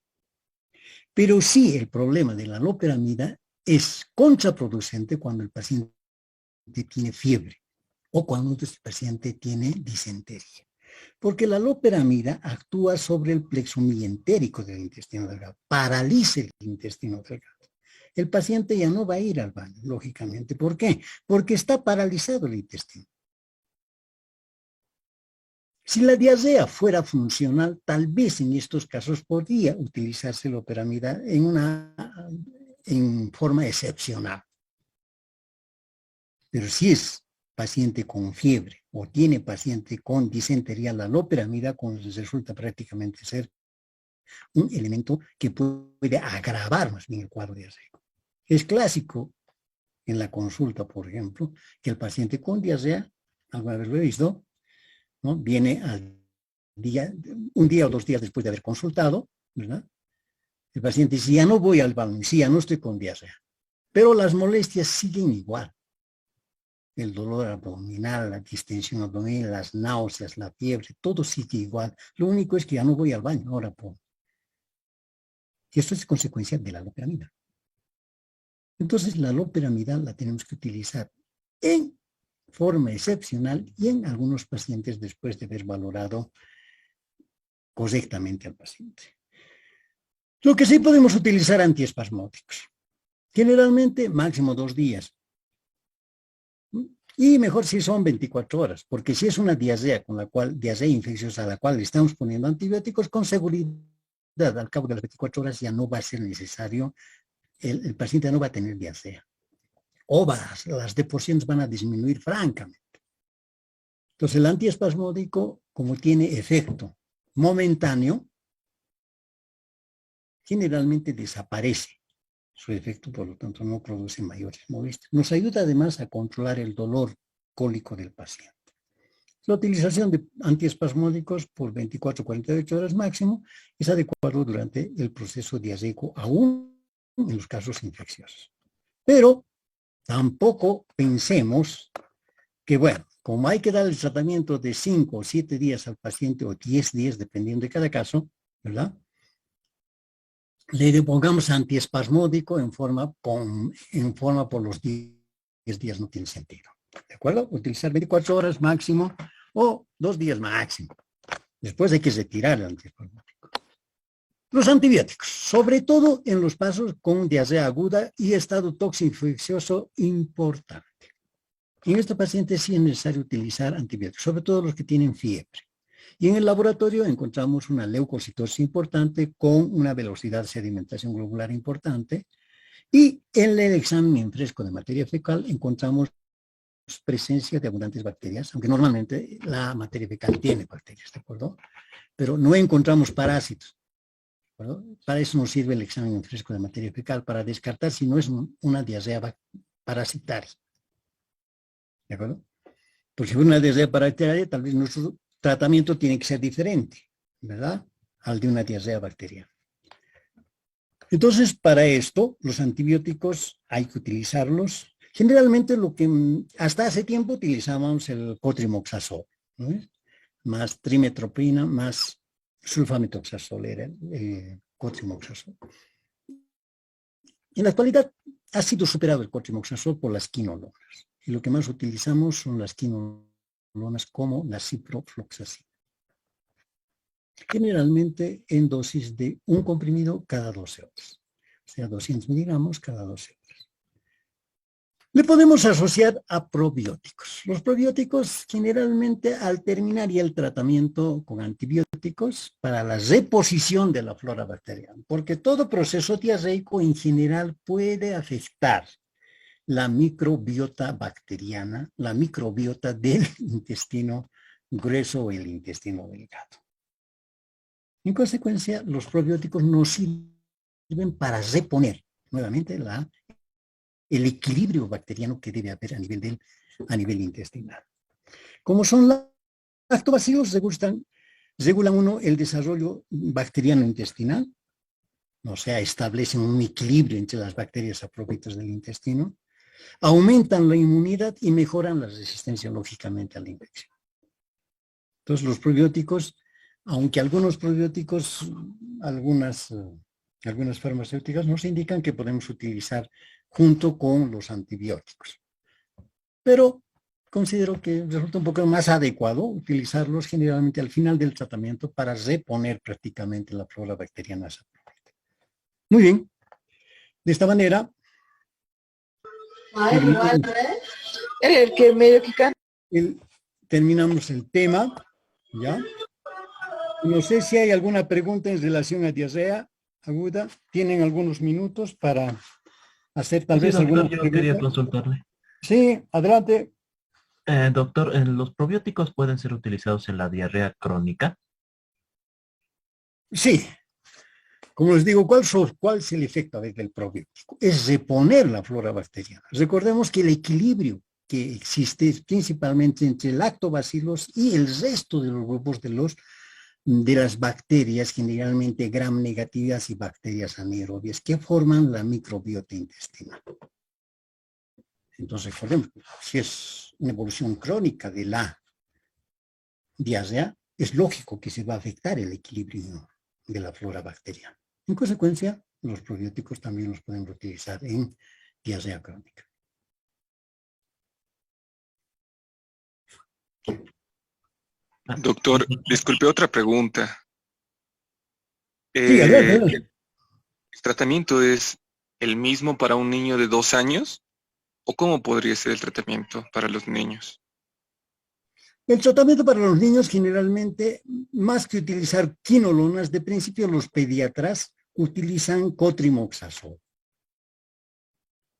Pero sí, el problema de la loperamida es contraproducente cuando el paciente tiene fiebre o cuando el paciente tiene disentería. Porque la loperamida actúa sobre el plexo mientérico del intestino delgado, paraliza el intestino delgado. El paciente ya no va a ir al baño, lógicamente. ¿Por qué? Porque está paralizado el intestino. Si la diarrea fuera funcional, tal vez en estos casos podría utilizarse la loperamida en forma excepcional. Pero si es paciente con fiebre o tiene paciente con disentería, la loperamida resulta prácticamente ser un elemento que puede agravar más bien el cuadro diarreico. Es clásico en la consulta, por ejemplo, que el paciente con diarrea, alguna vez lo he visto, ¿no? Viene un día o 2 días después de haber consultado, ¿verdad? El paciente dice, ya no voy al baño, sí, ya no estoy con diarrea, pero las molestias siguen igual. El dolor abdominal, la distensión abdominal, las náuseas, la fiebre, todo sigue igual. Lo único es que ya no voy al baño, ahora puedo. Y esto es consecuencia de la loperamida. Entonces, la loperamida la tenemos que utilizar en forma excepcional y en algunos pacientes después de haber valorado correctamente al paciente. Lo que sí podemos utilizar antiespasmódicos. Generalmente máximo 2 días. Y mejor si son 24 horas, porque si es una diarrea diarrea infecciosa a la cual le estamos poniendo antibióticos, con seguridad al cabo de las 24 horas ya no va a ser necesario, el paciente no va a tener diarrea. O las deposiciones van a disminuir francamente. Entonces el antiespasmódico, como tiene efecto momentáneo, generalmente desaparece su efecto, por lo tanto no produce mayores molestias. Nos ayuda además a controlar el dolor cólico del paciente. La utilización de antiespasmódicos por 24-48 horas máximo es adecuado durante el proceso diarreico, aún en los casos infecciosos. Pero tampoco pensemos que, bueno, como hay que dar el tratamiento de 5 o 7 días al paciente, o 10 días, dependiendo de cada caso, ¿verdad? Le pongamos antiespasmódico en forma por los 10 días no tiene sentido. ¿De acuerdo? Utilizar 24 horas máximo o 2 días máximo. Después hay que retirar el antiespasmódico. Los antibióticos, sobre todo en los pasos con diarrea aguda y estado toxo-infeccioso importante. En este paciente sí es necesario utilizar antibióticos, sobre todo los que tienen fiebre. Y en el laboratorio encontramos una leucocitosis importante con una velocidad de sedimentación globular importante. Y en el examen en fresco de materia fecal encontramos presencia de abundantes bacterias, aunque normalmente la materia fecal tiene bacterias, ¿de acuerdo? Pero no encontramos parásitos, ¿de acuerdo? Para eso nos sirve el examen en fresco de materia fecal, para descartar si no es una diarrea parasitaria, ¿de acuerdo? Porque si fuera una diarrea parasitaria, tal vez nuestro tratamiento tiene que ser diferente, ¿verdad? Al de una diarrea bacteriana. Entonces, para esto, los antibióticos hay que utilizarlos. Generalmente lo que hasta hace tiempo utilizábamos el cotrimoxazol, ¿no? Más trimetoprim, más sulfamethoxazol era el cotrimoxazol. En la actualidad ha sido superado el cotrimoxazol por las quinolonas. Y lo que más utilizamos son las quinolonas como la ciprofloxacina. Generalmente en dosis de un comprimido cada 12 horas. O sea, 200 miligramos cada 12 horas. Le podemos asociar a probióticos. Los probióticos generalmente al terminar ya el tratamiento con antibióticos para la reposición de la flora bacteriana, porque todo proceso diarreico en general puede afectar la microbiota bacteriana, la microbiota del intestino grueso o el intestino delgado. En consecuencia, los probióticos nos sirven para reponer nuevamente el equilibrio bacteriano que debe haber a nivel intestinal. Como son lactobacilos, regulan uno el desarrollo bacteriano intestinal, o sea, establecen un equilibrio entre las bacterias apropiadas del intestino, aumentan la inmunidad y mejoran la resistencia lógicamente a la infección. Entonces, los probióticos, aunque algunos probióticos, algunas farmacéuticas nos indican que podemos utilizar junto con los antibióticos. Pero considero que resulta un poco más adecuado utilizarlos generalmente al final del tratamiento para reponer prácticamente la flora bacteriana. Muy bien. De esta manera, terminamos el tema, ¿ya? No sé si hay alguna pregunta en relación a diarrea aguda. Tienen algunos minutos para hacer tal vez alguna pregunta. Yo quería consultarle. Sí, adelante. Doctor, ¿los probióticos pueden ser utilizados en la diarrea crónica? Sí. Como les digo, ¿cuál es el efecto del probiótico? Es reponer la flora bacteriana. Recordemos que el equilibrio que existe principalmente entre lactobacilos y el resto de los grupos de las bacterias, generalmente gram negativas y bacterias anaerobias, que forman la microbiota intestinal. Entonces, recordemos, si es una evolución crónica de la diarrea, es lógico que se va a afectar el equilibrio de la flora bacteriana. En consecuencia, los probióticos también los podemos utilizar en diarrea crónica. Ah, Doctor, disculpe otra pregunta. Sí, adelante, ¿El adelante. tratamiento es el mismo para un niño de 2 años? ¿O cómo podría ser el tratamiento para los niños? El tratamiento para los niños generalmente, más que utilizar quinolonas, de principio los pediatras utilizan cotrimoxazol.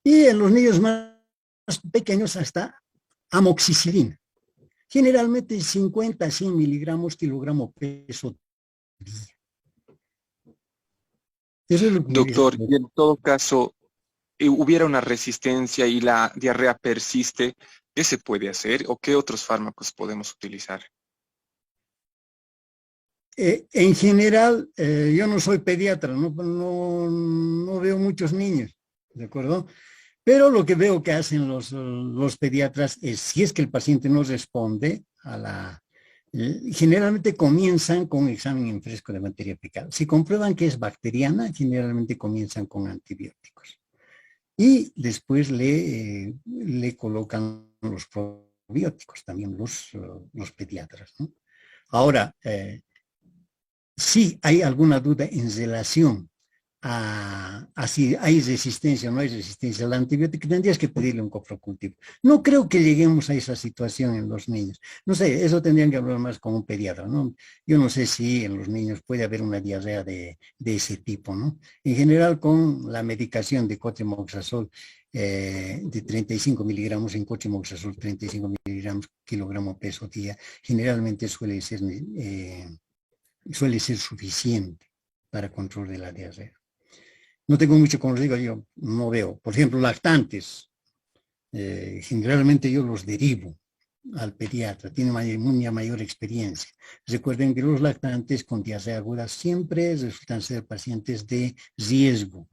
Y en los niños más pequeños hasta amoxicilina. Generalmente 50 a 100 miligramos kilogramo peso día. Eso es lo que utiliza. Doctor, y en todo caso, hubiera una resistencia y la diarrea persiste, ¿qué se puede hacer o qué otros fármacos podemos utilizar? En general, yo no soy pediatra, no veo muchos niños, ¿de acuerdo? Pero lo que veo que hacen los pediatras es, si es que el paciente no responde a generalmente comienzan con un examen en fresco de materia fecal. Si comprueban que es bacteriana, generalmente comienzan con antibióticos. Y después le colocan los probióticos, también los pediatras, ¿no? Ahora, si hay alguna duda en relación a si hay resistencia o no hay resistencia al antibiótico, tendrías que pedirle un coprocultivo. No creo que lleguemos a esa situación en los niños. No sé, eso tendrían que hablar más con un pediatra, ¿no? Yo no sé si en los niños puede haber una diarrea de ese tipo, ¿no? En general, con la medicación de cotrimoxazol de 35 miligramos en cotrimoxazol, 35 miligramos kilogramo peso día, generalmente suele ser suficiente para control de la diarrea. No tengo mucho consigo, yo no veo. Por ejemplo, lactantes, generalmente yo los derivo al pediatra, tiene mayor experiencia. Recuerden que los lactantes con diarrea aguda siempre resultan ser pacientes de riesgo.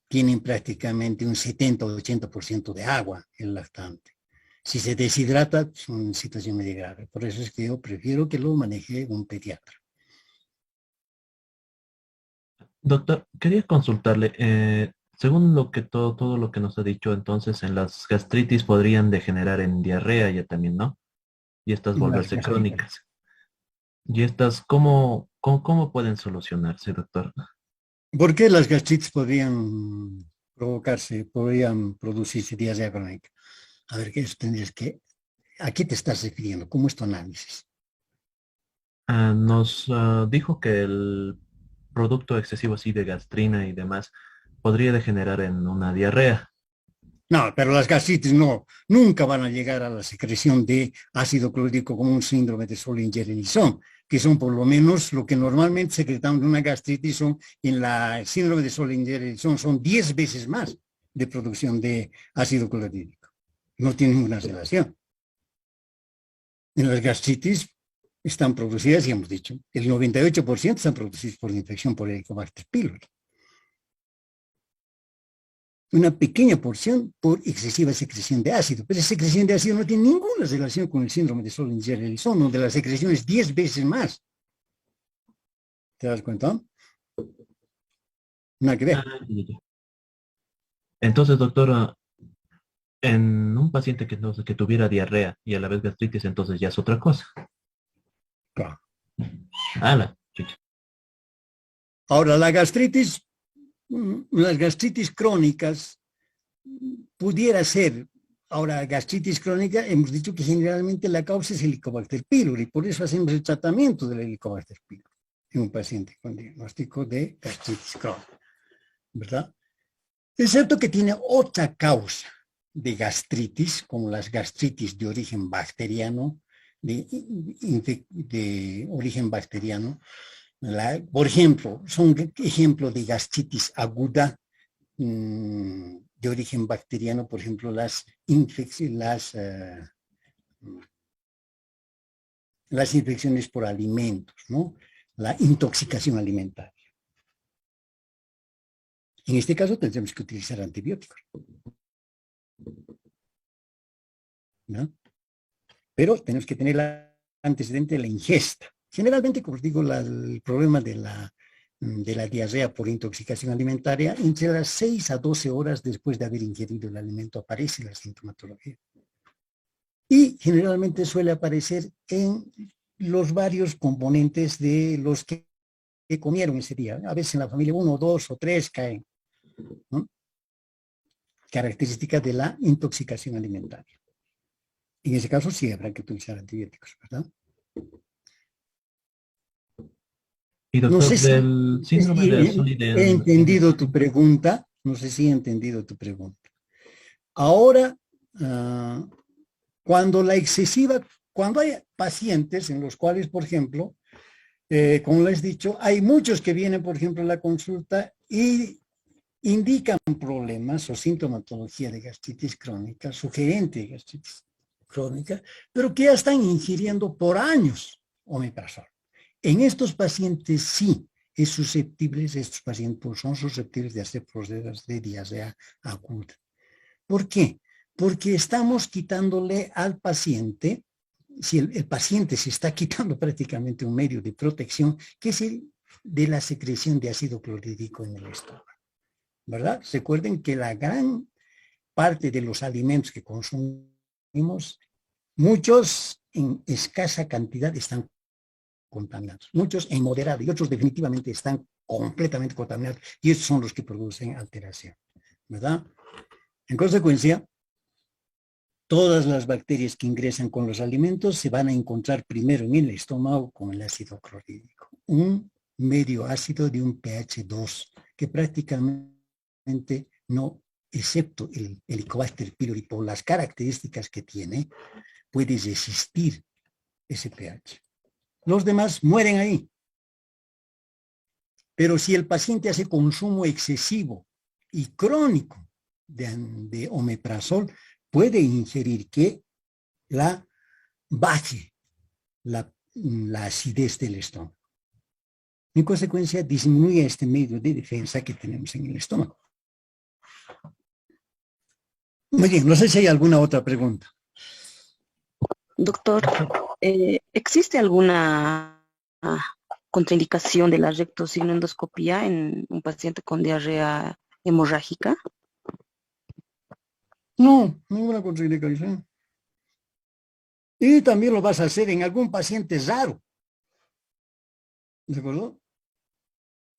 Tienen prácticamente un 70 o 80% de agua el lactante. Si se deshidrata, es una situación medio grave. Por eso es que yo prefiero que lo maneje un pediatra. doctor, quería consultarle, según lo que todo lo que nos ha dicho, entonces en las gastritis podrían degenerar en diarrea ya también, ¿no? Y estas Las volverse gastritis. crónicas. ¿Y estas cómo pueden solucionarse, doctor? ¿Por qué las gastritis podrían producirse diarrea crónica? A ver, ¿qué tendrías que, ¿a qué te estás refiriendo? ¿Cómo es tu análisis? Nos dijo que el producto excesivo así de gastrina y demás podría degenerar en una diarrea. No, pero las gastritis no, nunca van a llegar a la secreción de ácido clorhídrico como un síndrome de Solinger-Ellison, que son por lo menos lo que normalmente secretamos de una gastritis son, en la síndrome de Solinger-Ellison son 10 veces más de producción de ácido clorhídrico. No tiene ninguna relación. En las gastritis están producidas, y hemos dicho, el 98% están producidas por infección por Helicobacter pylori. Una pequeña porción por excesiva secreción de ácido, pero esa secreción de ácido no tiene ninguna relación con el síndrome de Solinger-Ellison, donde la secreción es 10 veces más. ¿Te das cuenta? Nada que Ah, ver. ya, ya. Entonces, doctora, en un paciente que tuviera diarrea y a la vez gastritis, entonces ya es otra cosa. Claro. Ala, chucha. Ahora, las gastritis crónicas pudiera ser. Ahora, gastritis crónica, hemos dicho que generalmente la causa es el Helicobacter pylori, por eso hacemos el tratamiento del Helicobacter pylori en un paciente con diagnóstico de gastritis crónica, ¿verdad? Es cierto que tiene otra causa de gastritis, como las gastritis de origen bacteriano, de origen bacteriano. Por ejemplo, son ejemplos de gastritis aguda de origen bacteriano, por ejemplo, las infecciones por alimentos, ¿no? La intoxicación alimentaria. En este caso tendremos que utilizar antibióticos, ¿no? Pero tenemos que tener el antecedente de la ingesta. Generalmente, como os digo, el problema de la diarrea por intoxicación alimentaria, entre las 6 a 12 horas después de haber ingerido el alimento aparece la sintomatología. Y generalmente suele aparecer en los varios componentes de los que comieron ese día. A veces en la familia 1, 2 o 3 caen, ¿no? Características de la intoxicación alimentaria. En ese caso sí habrá que utilizar antibióticos, ¿verdad? Y No doctor, sé si del síndrome de Azoride he entendido tu pregunta. No sé si he entendido tu pregunta. Ahora, cuando hay pacientes en los cuales, por ejemplo, como les he dicho, hay muchos que vienen, por ejemplo, en la consulta y indican problemas o sintomatología de gastritis crónica, sugerente de gastritis crónica, pero que ya están ingiriendo por años omeprazol. En estos pacientes sí estos pacientes son susceptibles de hacer procesos de diarrea aguda. ¿Por qué? Porque estamos quitándole al paciente, si el paciente se está quitando prácticamente un medio de protección, que es el de la secreción de ácido clorhídrico en el estómago, ¿verdad? Recuerden que la gran parte de los alimentos que consumimos, muchos en escasa cantidad están contaminados, muchos en moderado y otros definitivamente están completamente contaminados y estos son los que producen alteración, ¿verdad? En consecuencia, todas las bacterias que ingresan con los alimentos se van a encontrar primero en el estómago con el ácido clorhídrico, un medio ácido de un pH 2 que prácticamente no, excepto el Helicobacter pylori por las características que tiene, puede resistir ese pH. Los demás mueren ahí. Pero si el paciente hace consumo excesivo y crónico de omeprazol, puede ingerir que baje la acidez del estómago. En consecuencia, disminuye este medio de defensa que tenemos en el estómago. Muy bien, no sé si hay alguna otra pregunta. Doctor, ¿existe alguna contraindicación de la rectosigmoendoscopía en un paciente con diarrea hemorrágica? No, ninguna contraindicación. Y también lo vas a hacer en algún paciente raro. ¿De acuerdo?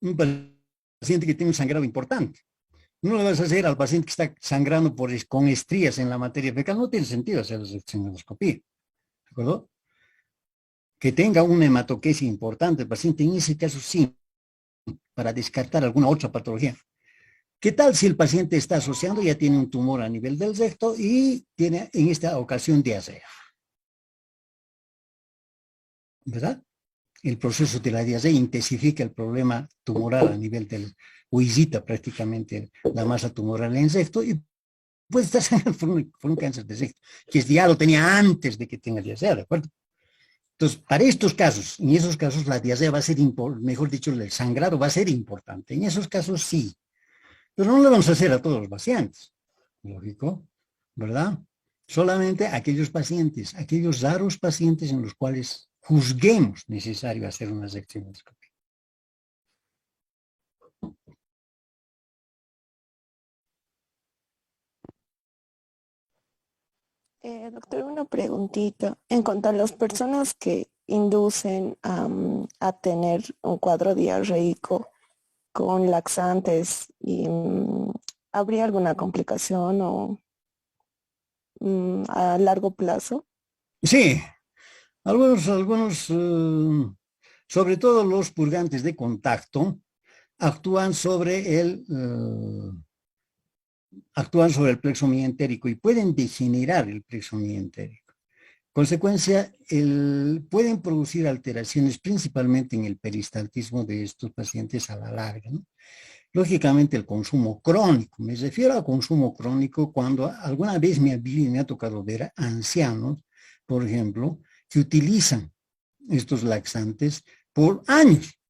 Un paciente que tiene un sangrado importante. No lo vas a hacer al paciente que está sangrando con estrías en la materia fecal. No tiene sentido hacer la rectosigmoendoscopía. ¿De acuerdo? Que tenga una hematoquesia importante el paciente, en ese caso sí, para descartar alguna otra patología. ¿Qué tal si el paciente está asociando, ya tiene un tumor a nivel del recto y tiene en esta ocasión diarrea? ¿Verdad? El proceso de la diarrea intensifica el problema tumoral a nivel o visita prácticamente la masa tumoral en recto y puede estar sangrando por un cáncer de recto, que ya lo tenía antes de que tenga diarrea, ¿de acuerdo? Entonces, para estos casos, en esos casos la diarrea va a ser, mejor dicho, el sangrado va a ser importante. En esos casos sí, pero no lo vamos a hacer a todos los pacientes, lógico, ¿verdad? Solamente aquellos pacientes, aquellos raros pacientes en los cuales juzguemos necesario hacer una rectosigmoendoscopia. Doctor, una preguntita. En cuanto a las personas que inducen a tener un cuadro diarreico con laxantes, ¿habría alguna complicación o a largo plazo? Sí, algunos, sobre todo los purgantes de contacto, actúan sobre el plexo mientérico y pueden degenerar el plexo mientérico. Consecuencia, pueden producir alteraciones principalmente en el peristaltismo de estos pacientes a la larga, ¿no? Lógicamente el consumo crónico, me refiero a consumo crónico cuando alguna vez me ha tocado ver a ancianos, por ejemplo, que utilizan estos laxantes por años.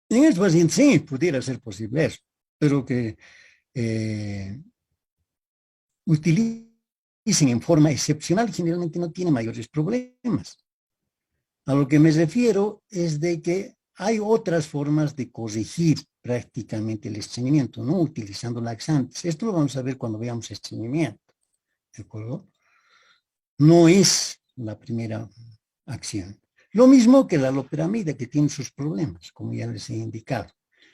En estos pacientes sí, pudiera ser posible eso, pero que utilicen en forma excepcional generalmente no tiene mayores problemas. A lo que me refiero es de que hay otras formas de corregir prácticamente el estreñimiento, no utilizando laxantes. Esto lo vamos a ver cuando veamos estreñimiento, ¿de acuerdo? No es la primera acción. Lo mismo que la loperamida, que tiene sus problemas, como ya les he indicado.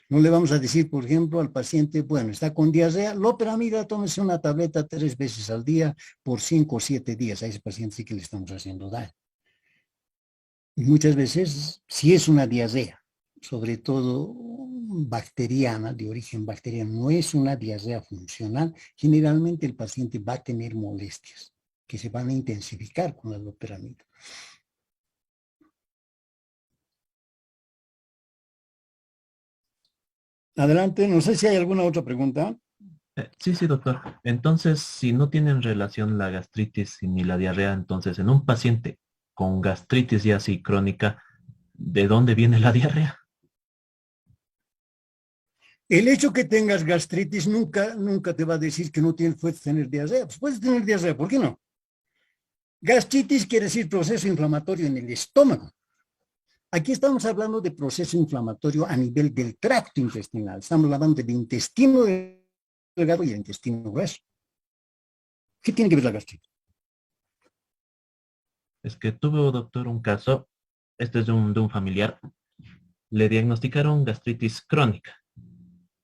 No le vamos a decir, por ejemplo, al paciente, bueno, está con diarrea, loperamida, tómese una tableta 3 veces al día por 5 o 7 días. A ese paciente sí que le estamos haciendo daño. Y muchas veces, si es una diarrea, sobre todo bacteriana, de origen bacteriano, no es una diarrea funcional, generalmente el paciente va a tener molestias que se van a intensificar con la loperamida. Adelante, no sé si hay alguna otra pregunta. Sí, sí, doctor. Entonces, si no tienen relación la gastritis ni la diarrea, entonces en un paciente con gastritis ya así crónica, ¿de dónde viene la diarrea? El hecho que tengas gastritis nunca te va a decir que no puedes tener diarrea. Pues puedes tener diarrea, ¿por qué no? Gastritis quiere decir proceso inflamatorio en el estómago. Aquí estamos hablando de proceso inflamatorio a nivel del tracto intestinal. Estamos hablando del intestino delgado y el intestino grueso. ¿Qué tiene que ver la gastritis? Es que tuve, doctor, un caso, este es de un familiar, le diagnosticaron gastritis crónica,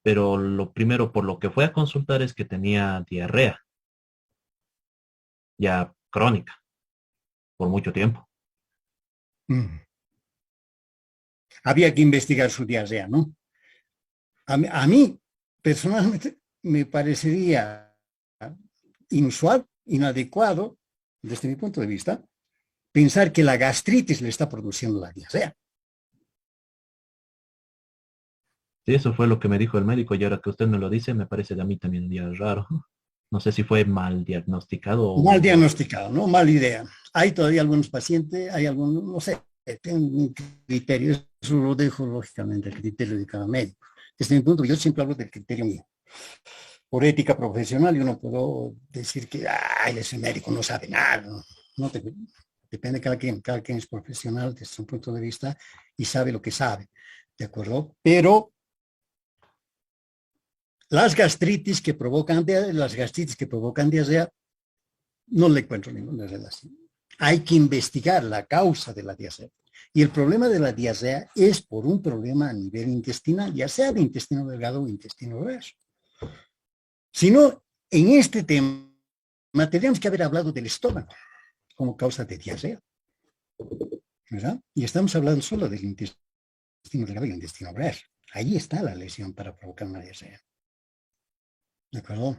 pero lo primero por lo que fue a consultar es que tenía diarrea, ya crónica, por mucho tiempo. Había que investigar su diarrea, ¿no? A mí, personalmente, me parecería inusual, inadecuado, desde mi punto de vista, pensar que la gastritis le está produciendo la diarrea. Sí, eso fue lo que me dijo el médico y ahora que usted me lo dice, me parece de a mí también un día raro. No sé si fue mal diagnosticado Mal o... diagnosticado, ¿no? Mala idea. Hay todavía algunos pacientes, hay algunos, no sé, tienen un criterio, eso lo dejo lógicamente al criterio de cada médico. Desde mi punto, yo siempre hablo del criterio mío. Por ética profesional, yo no puedo decir que, ay, ese médico no sabe nada. No depende de cada quien es profesional desde su punto de vista y sabe lo que sabe, ¿de acuerdo? Pero las gastritis que provocan diarrea, no le encuentro ninguna relación. Hay que investigar la causa de la diarrea. Y el problema de la diarrea es por un problema a nivel intestinal, ya sea de intestino delgado o intestino grueso. Si no, en este tema tendríamos que haber hablado del estómago como causa de diarrea, ¿verdad? Y estamos hablando solo del intestino delgado y el intestino grueso. Ahí está la lesión para provocar una diarrea. ¿De acuerdo?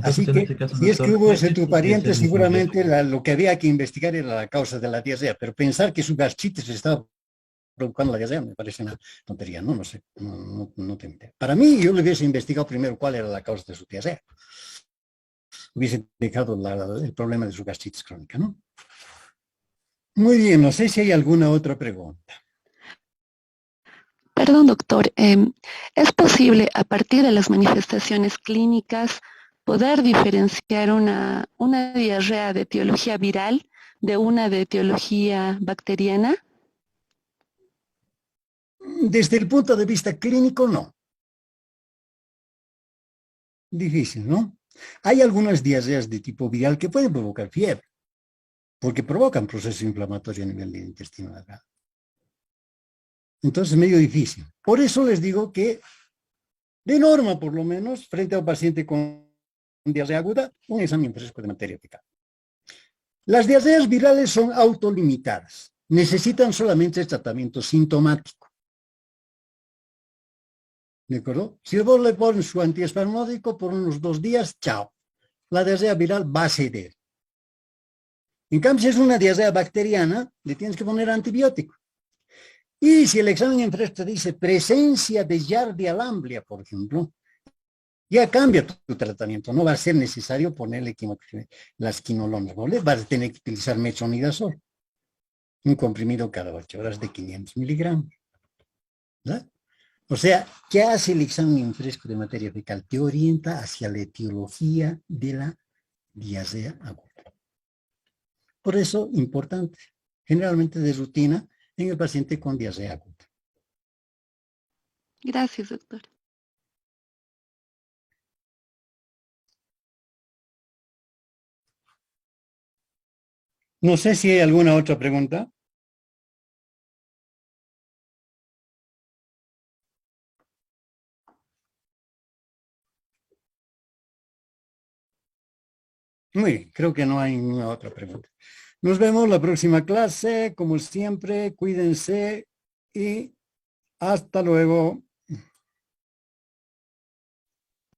Así Entonces, en que, ese caso, si es que doctor, hubo ese ¿qué tu podría pariente, ser mis ingresos? seguramente lo que había que investigar era la causa de la diarrea, pero pensar que su gastritis estaba provocando la diarrea me parece una tontería, ¿no? No sé, no te entiendo. Para mí, yo le hubiese investigado primero cuál era la causa de su diarrea. Hubiese dejado el problema de su gastritis crónica, ¿no? Muy bien, no sé si hay alguna otra pregunta. Perdón, doctor, ¿es posible a partir de las manifestaciones clínicas poder diferenciar una diarrea de etiología viral de una de etiología bacteriana? Desde el punto de vista clínico, no. Difícil, ¿no? Hay algunas diarreas de tipo viral que pueden provocar fiebre, porque provocan proceso inflamatorio a nivel del intestino delgado. Entonces es medio difícil. Por eso les digo que, de norma por lo menos, frente a un paciente con diarrea aguda, un examen fresco de materia fecal. Las diarreas virales son autolimitadas. Necesitan solamente tratamiento sintomático. ¿De acuerdo? Si vos le pones su antiespasmódico por unos 2 días, chao. La diarrea viral va a ceder. En cambio, si es una diarrea bacteriana, le tienes que poner antibiótico. Y si el examen en fresco dice presencia de Giardia lamblia, por ejemplo, ya cambia tu tratamiento. No va a ser necesario ponerle las quinolonas. Vas a tener que utilizar metronidazol, un comprimido cada 8 horas de 500 miligramos. ¿Verdad? O sea, ¿qué hace el examen en fresco de materia fecal? Te orienta hacia la etiología de la diarrea aguda. Por eso, importante, generalmente de rutina en el paciente con diarrea aguda. Gracias, doctor. No sé si hay alguna otra pregunta. Muy bien, creo que no hay ninguna otra pregunta. Nos vemos la próxima clase. Como siempre, cuídense y hasta luego.